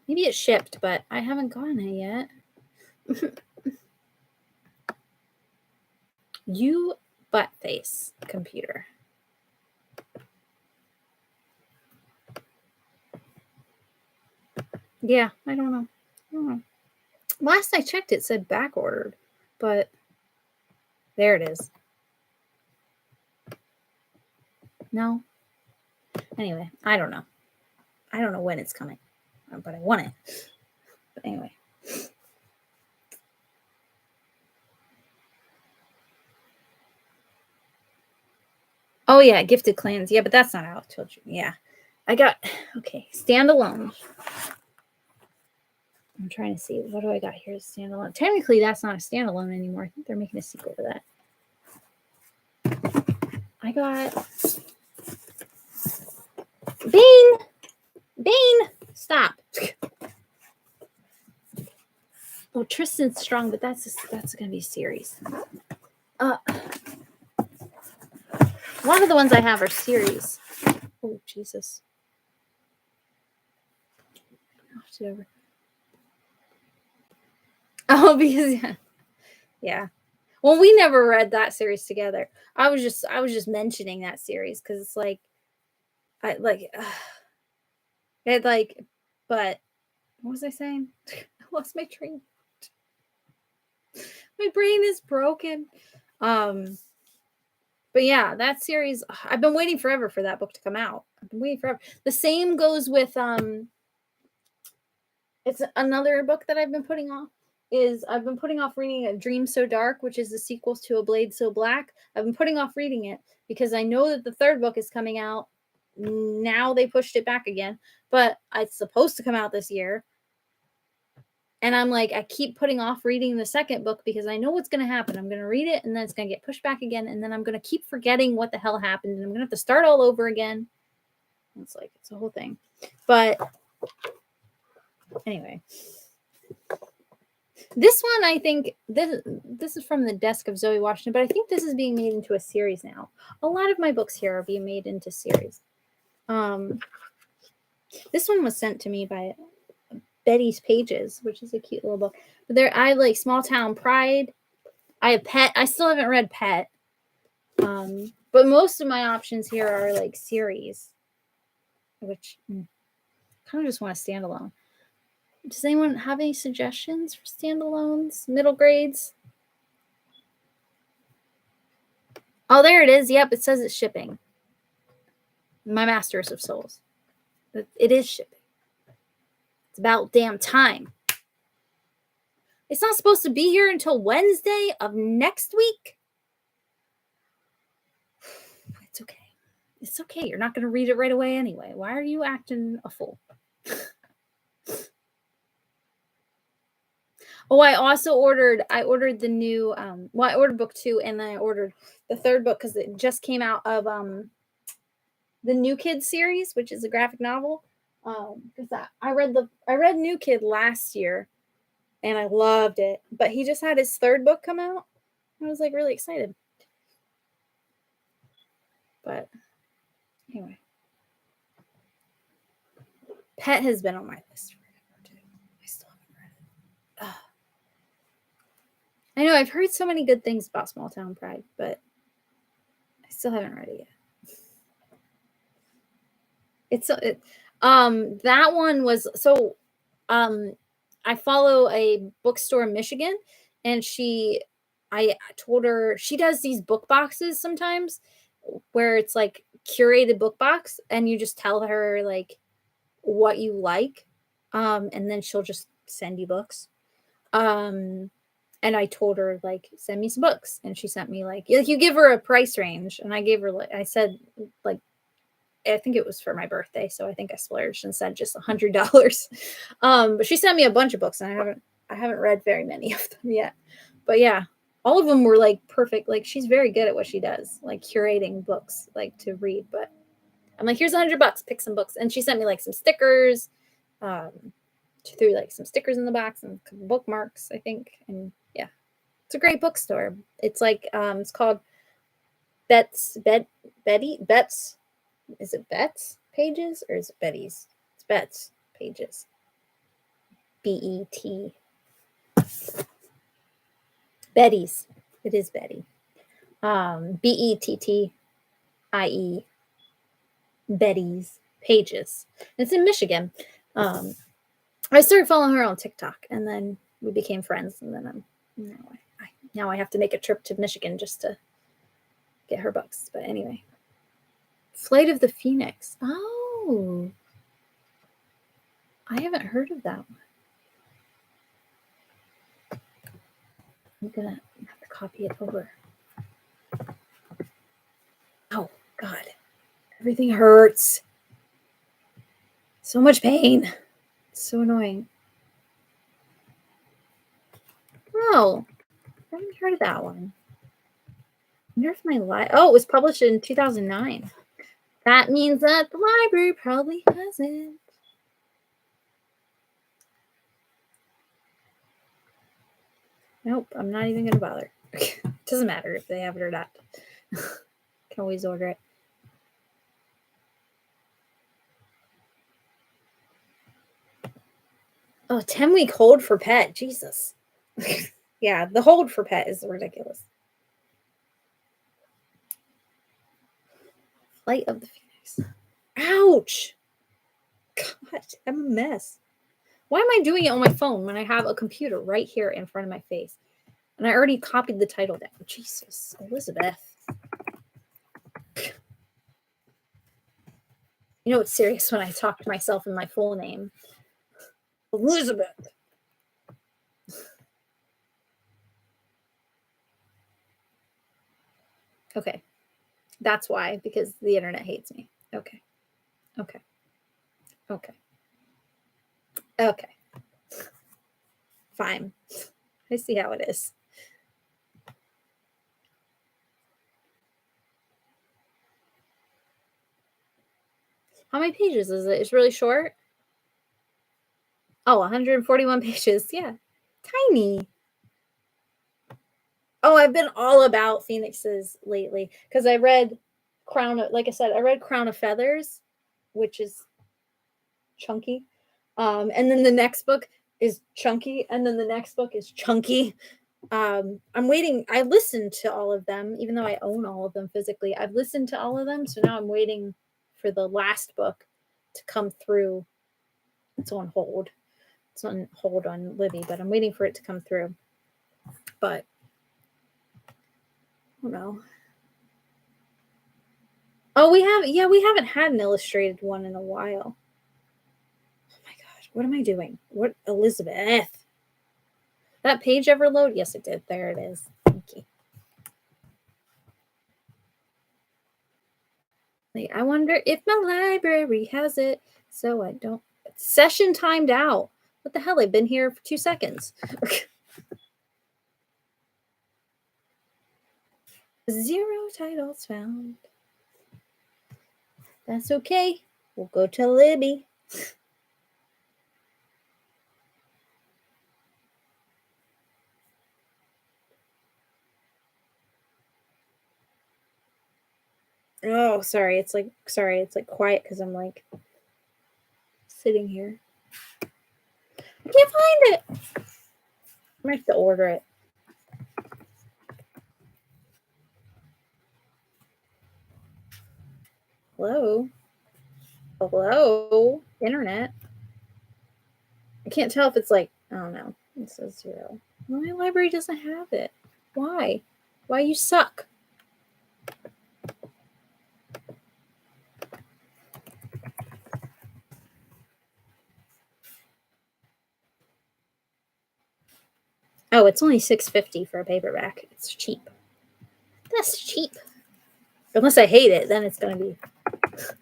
Maybe it shipped, but I haven't gotten it yet. You butt face computer. Yeah, I don't know. I don't know. Last I checked, it said back ordered, but there it is. No. Anyway, I don't know. I don't know when it's coming, but I want it. But anyway. Oh yeah, Gifted Clans. Yeah, but that's not out till June. Yeah, I got okay. Standalone. I'm trying to see what do I got here. Standalone. Technically, that's not a standalone anymore. I think they're making a sequel to that. I got Bean. Stop. Oh, Tristan's Strong, but that's gonna be a series. A lot of the ones I have are series. Oh Jesus. Oh, because yeah. Well, we never read that series together. I was just mentioning that series because it's like I like it like but what was I saying? I lost my train. My brain is broken. But yeah, that series I've been waiting forever for that book to come out. I've been waiting forever. The same goes with it's another book that I've been putting off is I've been putting off reading A Dream So Dark, which is the sequel to A Blade So Black. I've been putting off reading it because I know that the third book is coming out. Now they pushed it back again, but it's supposed to come out this year. And I'm like, I keep putting off reading the second book because I know what's going to happen. I'm going to read it and then it's going to get pushed back again. And then I'm going to keep forgetting what the hell happened. And I'm going to have to start all over again. It's like, it's a whole thing. But anyway, this one, I think this is from the desk of Zoe Washington, but I think this is being made into a series now. A lot of my books here are being made into series. This one was sent to me by Betty's Pages, which is a cute little book. But there, I have like Small Town Pride. I have Pet. I still haven't read Pet. But most of my options here are like series, which kind of just want to stand alone. Does anyone have any suggestions for standalones, middle grades? Oh, there it is. Yep, it says it's shipping. My Masters of Souls. It is shipping. It's about damn time. It's not supposed to be here until Wednesday of next week. It's okay. It's okay. You're not going to read it right away anyway. Why are you acting a fool? Oh, I ordered the new I ordered book 2 and then I ordered the third book because it just came out of the New Kid series, which is a graphic novel. Because I read New Kid last year. and I loved it. But he just had his third book come out. I was like really excited. But anyway, Pet has been on my list forever too. I still haven't read it. Ugh. I know I've heard so many good things about Small Town Pride, but I still haven't read it yet. That one was so I follow a bookstore in Michigan, and I told her she does these book boxes sometimes where it's like curated book box, and you just tell her like what you like, and then she'll just send you books. Um, and I told her like send me some books, and she sent me like you give her a price range, and I gave her like I said like I think it was for my birthday, so I think I splurged and said just $100. But she sent me a bunch of books, and I haven't read very many of them yet. But yeah, all of them were like perfect. Like she's very good at what she does, like curating books like to read. But I'm like, here's $100, pick some books, and she sent me like some stickers. Um, she threw like some stickers in the box and a couple bookmarks, I think, and yeah, it's a great bookstore. It's like it's called Bet's. Is it Bet's Pages or is it Betty's? It's Bet's Pages. BET. Betty's. It is Betty. BETTIE. Betty's Pages. It's in Michigan. I started following her on TikTok, and then we became friends, and then now I have to make a trip to Michigan just to get her books. But anyway. Flight of the Phoenix. Oh. I haven't heard of that one. I'm gonna have to copy it over. Oh God, everything hurts. So much pain. It's so annoying. Oh, I haven't heard of that one. I wonder if it was published in 2009. That means that the library probably has it. Nope, I'm not even gonna bother. Doesn't matter if they have it or not. Can always order it. Oh, 10-week hold for Pet. Jesus. Yeah, the hold for Pet is ridiculous. Flight of the Phoenix. Ouch. God, I'm a mess. Why am I doing it on my phone when I have a computer right here in front of my face? And I already copied the title down. Jesus, Elizabeth. You know it's serious when I talk to myself in my full name. Elizabeth. Okay. That's why, because the internet hates me. Okay. Okay. Okay. Okay. Fine. I see how it is. How many pages is it? It's really short. Oh, 141 pages. Yeah. Tiny. Oh, I've been all about phoenixes lately because I read like I said, I read Crown of Feathers, which is chunky. And then the next book is chunky, and then the next book is chunky. I'm waiting. I listened to all of them, even though I own all of them physically. I've listened to all of them, so now I'm waiting for the last book to come through. It's on hold. It's on hold on Libby, but I'm waiting for it to come through. But I don't know. Oh, we haven't had an illustrated one in a while. Oh my God, what am I doing? What, Elizabeth? That page ever load? Yes, it did. There it is. Thank you. Like, I wonder if my library has it, so I don't. Session timed out. What the hell? I've been here for 2 seconds. 0 titles found. That's okay. We'll go to Libby. Oh, sorry, it's like quiet because I'm like sitting here. I can't find it. I might have to order it. Hello? Hello? Internet? I can't tell if it's like, I don't know. It says 0. My library doesn't have it. Why? Why you suck? Oh, it's only $6.50 for a paperback. It's cheap. That's cheap. Unless I hate it, then it's gonna be. It's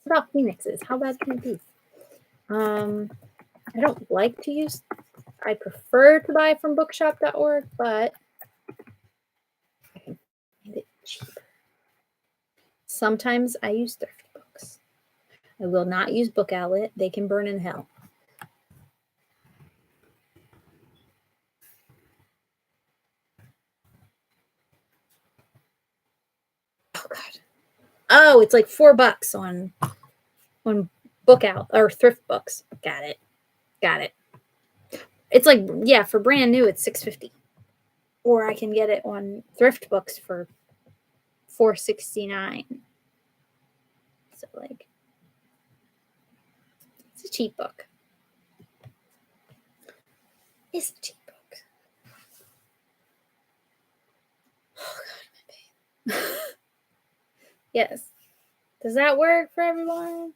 about phoenixes. How bad can it be? I don't like to use. I prefer to buy from bookshop.org, but I can find it cheap. Sometimes I use thrift books. I will not use Book Outlet. They can burn in hell. Oh God. Oh, it's like $4 on Book Out or thrift books. Got it. Got it. It's like, yeah, for brand new it's $6.50. Or I can get it on thrift books for $4.69. So like it's a cheap book. It's a cheap book. Oh God, my pain. Yes. Does that work for everyone?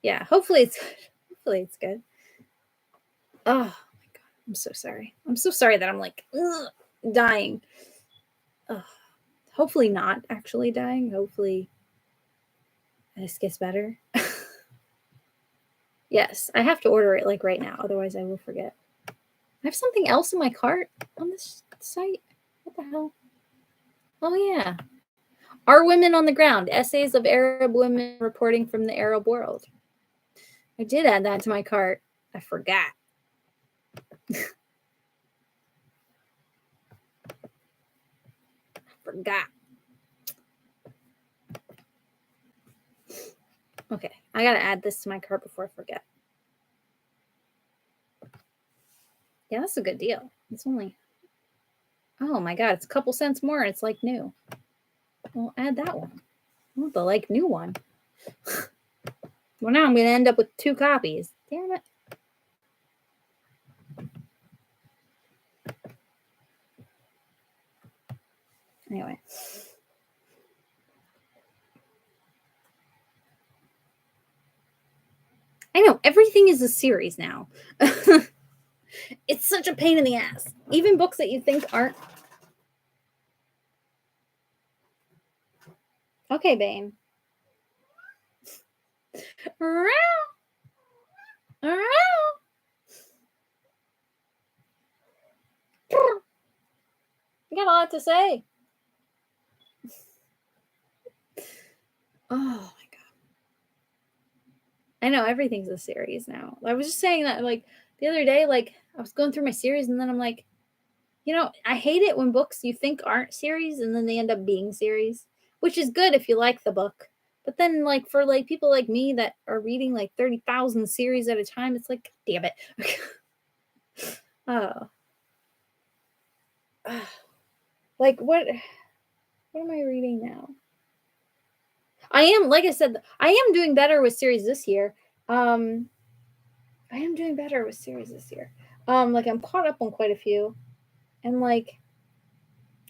Yeah, hopefully it's good. Hopefully it's good. Oh my God. I'm so sorry. I'm so sorry that I'm like dying. Ugh. Hopefully not actually dying. Hopefully this gets better. Yes, I have to order it like right now. Otherwise I will forget. I have something else in my cart on this site. What the hell? Oh yeah. Are Women on the Ground? Essays of Arab women reporting from the Arab world. I did add that to my cart. I forgot. Forgot. Okay, I gotta add this to my cart before I forget. Yeah, that's a good deal. It's only, oh my God, it's a couple cents more and it's like new. Well, add that one. I want the like new one. Well, now I'm gonna end up with 2 copies. Damn it. Anyway. I know, everything is a series now. It's such a pain in the ass. Even books that you think aren't. Okay, Bane. You got a lot to say. Oh my God. I know everything's a series now. I was just saying that like the other day, like I was going through my series and then I'm like, I hate it when books you think aren't series and then they end up being series, which is good if you like the book. But then like for like people like me that are reading like 30,000 series at a time, it's like, damn it. Oh. Like what am I reading now? I am, like I said, I am doing better with series this year. I am doing better with series this year. Like I'm caught up on quite a few. And like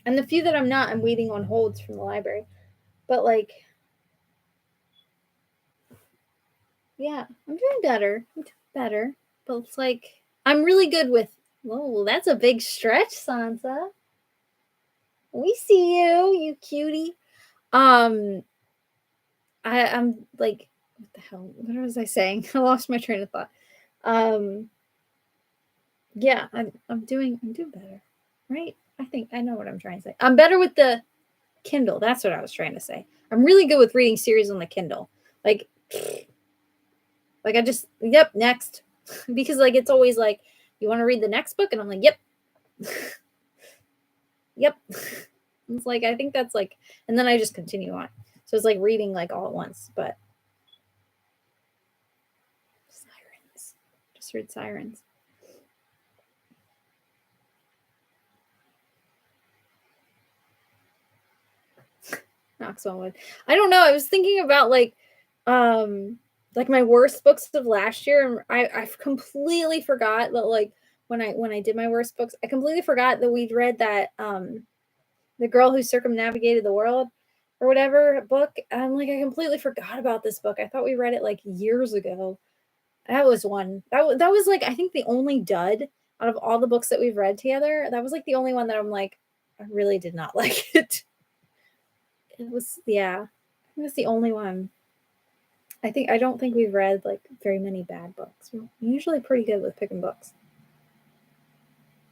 and the few that I'm not, I'm waiting on holds from the library. But like yeah, I'm doing better. I'm doing better. But it's like I'm really good with whoa, that's a big stretch, Sansa. We see you, you cutie. Um I'm like what the hell? What was I saying? I lost my train of thought. Um yeah, I'm doing better. Right? I think I know what I'm trying to say. I'm better with the Kindle. That's what I was trying to say. I'm really good with reading series on the Kindle. Like I just yep, next. Because like it's always like you want to read the next book and I'm like, yep. Yep. It's like, I think that's like, and then I just continue on. So it's like reading like all at once, but Sirens. Just read Sirens. Knocks on wood. I don't know. I was thinking about like my worst books of last year, and I completely forgot that like when I did my worst books, I completely forgot that we'd read that The Girl Who Circumnavigated the World or whatever book. I'm like, I completely forgot about this book. I thought we read it like years ago. That was one. That was like I think the only dud out of all the books that we've read together. That was like the only one that I'm like, I really did not like it. It was, yeah. I think that's the only one. I don't think we've read like very many bad books. We're usually pretty good with picking books.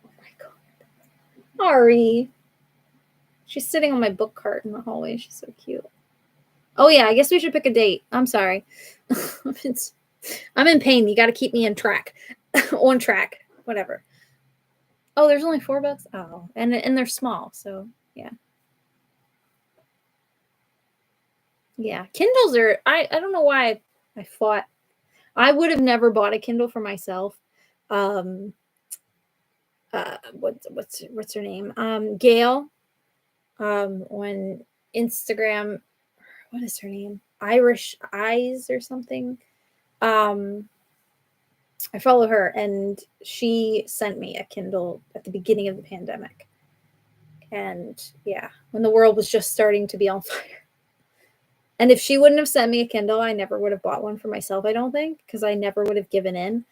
Oh my god. Ari. She's sitting on my book cart in the hallway. She's so cute. Oh yeah, I guess we should pick a date. I'm sorry. I'm in pain. You got to keep me in track. On track. Whatever. Oh, there's only 4 books? Oh, and they're small, so yeah. Yeah. Kindles are I don't know why I fought. I would have never bought a Kindle for myself. Um what's her name? Gail on Instagram. What is her name? Irish Eyes or something. I follow her, and she sent me a Kindle at the beginning of the pandemic. And yeah, when the world was just starting to be on fire. And if she wouldn't have sent me a Kindle, I never would have bought one for myself, I don't think, because I never would have given in.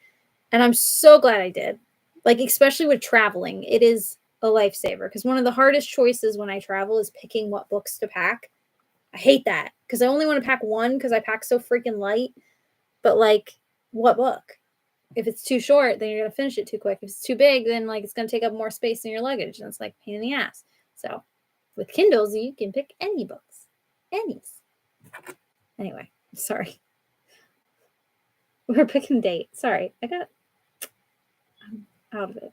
And I'm so glad I did. Like, especially with traveling, it is a lifesaver, because one of the hardest choices when I travel is picking what books to pack. I hate that because I only want to pack one because I pack so freaking light. But like, what book? If it's too short, then you're going to finish it too quick. If it's too big, then like it's going to take up more space in your luggage, and it's like pain in the ass. So with Kindles, you can pick any books. Any's. Anyway, sorry. We're picking date. Sorry. I'm out of it.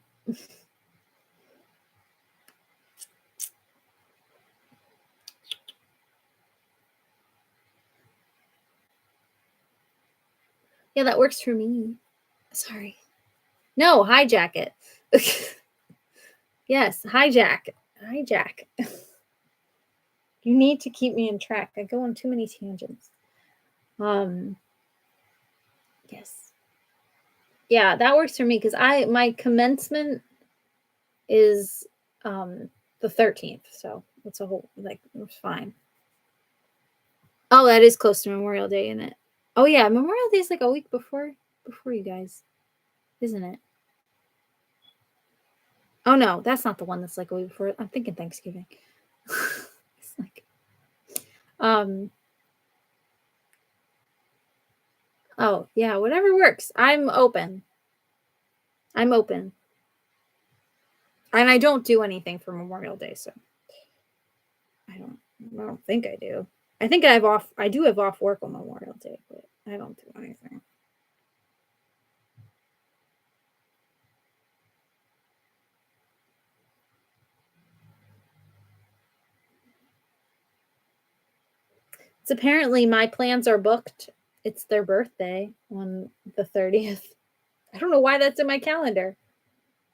Yeah, that works for me. Sorry. No, hijack it. Yes, hijack. Hijack. You need to keep me in track. I go on too many tangents. Yes. Yeah, that works for me because my commencement is the 13th, so it's a whole like it's fine. Oh, that is close to Memorial Day, isn't it? Oh yeah, Memorial Day is like a week before you guys, isn't it? Oh no, that's not the one that's like a week before. I'm thinking Thanksgiving. It's like oh yeah, whatever works. I'm open. I'm open. And I don't do anything for Memorial Day, so I don't think I do. I think I do have off work on Memorial Day, but I don't do anything. It's apparently my plans are booked. It's their birthday on the 30th. I don't know why that's in my calendar.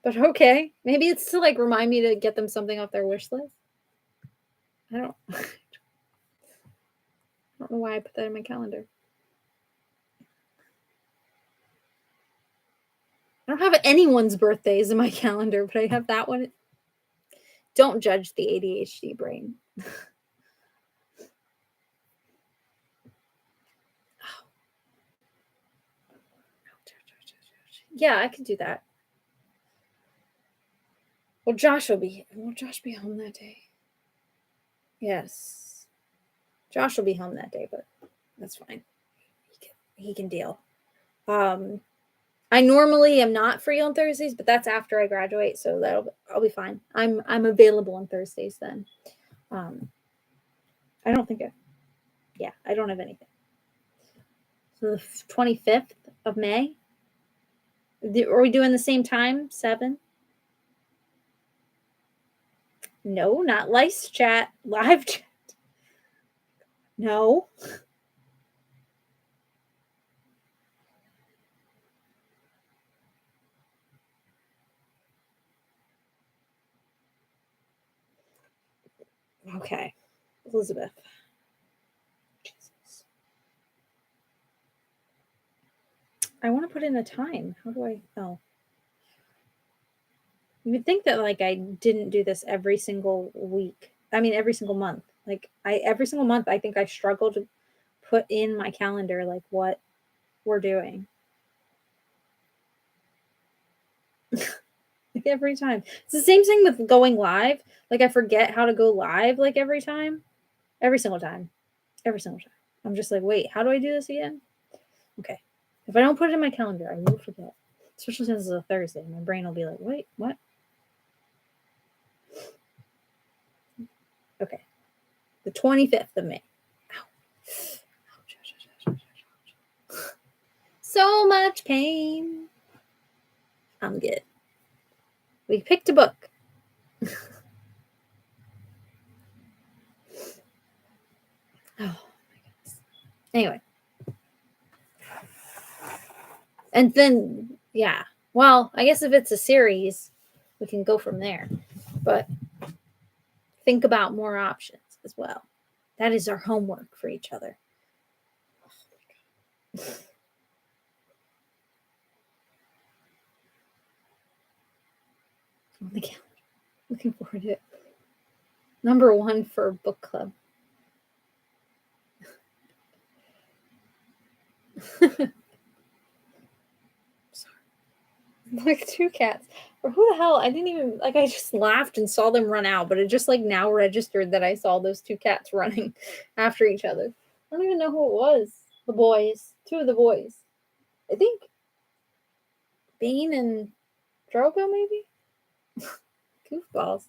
But okay. Maybe it's to like remind me to get them something off their wish list. I don't I don't know why I put that in my calendar. I don't have anyone's birthdays in my calendar, but I have that one. Don't judge the ADHD brain. Yeah, I could do that. Will Josh be home that day? Yes. Josh will be home that day, but that's fine. He can deal. I normally am not free on Thursdays, but that's after I graduate, so I'll be fine. I'm available on Thursdays then. I don't think I don't have anything. So the 25th of May. Are we doing the same time? 7? No, not lice chat. Live chat. No. Okay. Elizabeth. Jesus. I want to put in a time. How do I? Oh. You would think that like I didn't do this every single week. I mean, every single month. Like every single month, I think I struggle to put in my calendar like what we're doing. Like every time. It's the same thing with going live. Like I forget how to go live like every time. Every single time. Every single time. I'm just like, wait, how do I do this again? Okay. If I don't put it in my calendar, I will forget. Especially since it's a Thursday. My brain will be like, wait, what? Okay. The 25th of May. Ow. So much pain. I'm good. We picked a book. Oh my goodness. Anyway. And then, yeah. Well, I guess if it's a series, we can go from there. But think about more options as well. That is our homework for each other. Oh my God. Looking forward to it. Number 1 for book club. Sorry. Like 2 cats. Or who the hell? I didn't even like. I just laughed and saw them run out, but it just like now registered that I saw those 2 cats running after each other. I don't even know who it was. The boys, 2 of the boys. I think Bean and Drogo, maybe. Goofballs.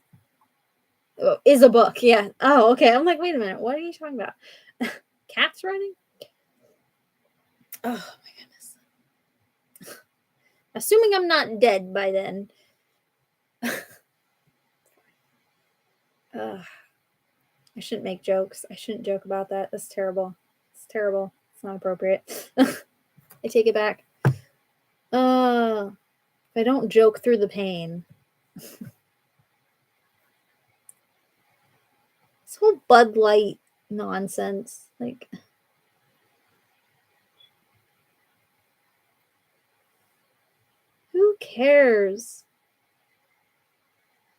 Oh, is a book, yeah. Oh, okay. I'm like, wait a minute. What are you talking about? Cats running? Oh my goodness. Assuming I'm not dead by then. I shouldn't make jokes. I shouldn't joke about that. That's terrible. It's terrible. It's not appropriate. I take it back. If I don't joke through the pain. This whole Bud Light nonsense. Like, who cares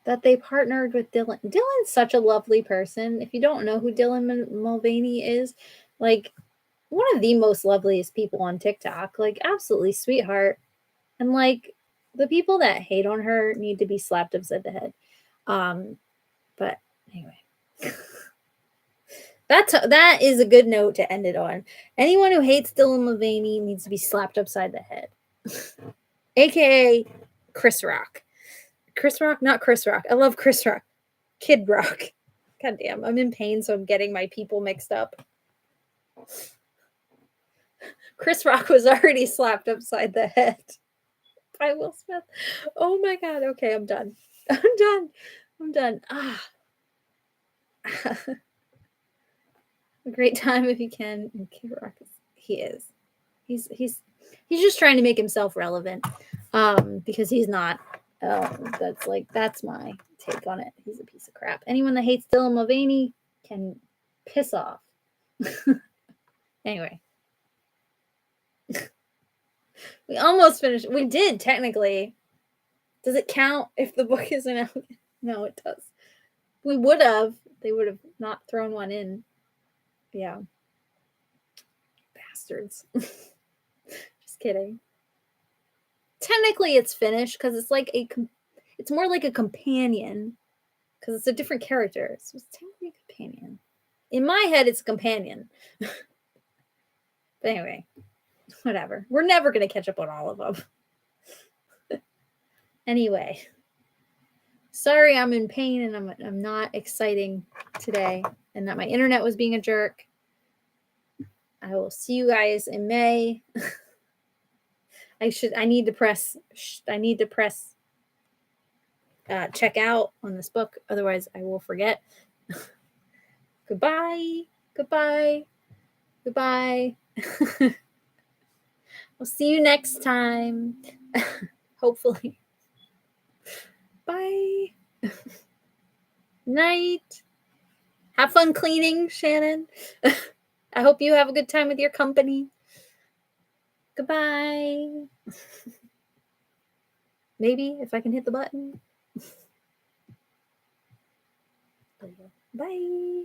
that they partnered with Dylan? Dylan's such a lovely person. If you don't know who Dylan Mulvaney is, like, one of the most loveliest people on TikTok. Like, absolutely sweetheart. And, like, the people that hate on her need to be slapped upside the head. But anyway. That is a good note to end it on. Anyone who hates Dylan Mulvaney needs to be slapped upside the head. AKA Chris Rock. Chris Rock? Not Chris Rock. I love Chris Rock. Kid Rock. God damn, I'm in pain, so I'm getting my people mixed up. Chris Rock was already slapped upside the head by Will Smith. Oh my God. Okay, I'm done. I'm done. A great time if you can. And Kid Rock is. He's just trying to make himself relevant. Because he's not. That's my take on it. He's a piece of crap. Anyone that hates Dylan Mulvaney can piss off. Anyway. We almost finished. We did technically. Does it count if the book isn't out? No, it does. We would have. They would have not thrown one in. Yeah. Bastards. Just kidding. Technically, it's finished because it's like it's more like a companion because it's a different character. So it's technically a companion. In my head, it's a companion. But anyway, whatever. We're never going to catch up on all of them. Anyway. Sorry, I'm in pain and I'm not exciting today, and that my internet was being a jerk. I will see you guys in May. I need to press check out on this book. Otherwise, I will forget. Goodbye. Goodbye. Goodbye. We'll see you next time. Hopefully. Bye. Night. Have fun cleaning, Shannon. I hope you have a good time with your company. Goodbye. Maybe if I can hit the button. Bye.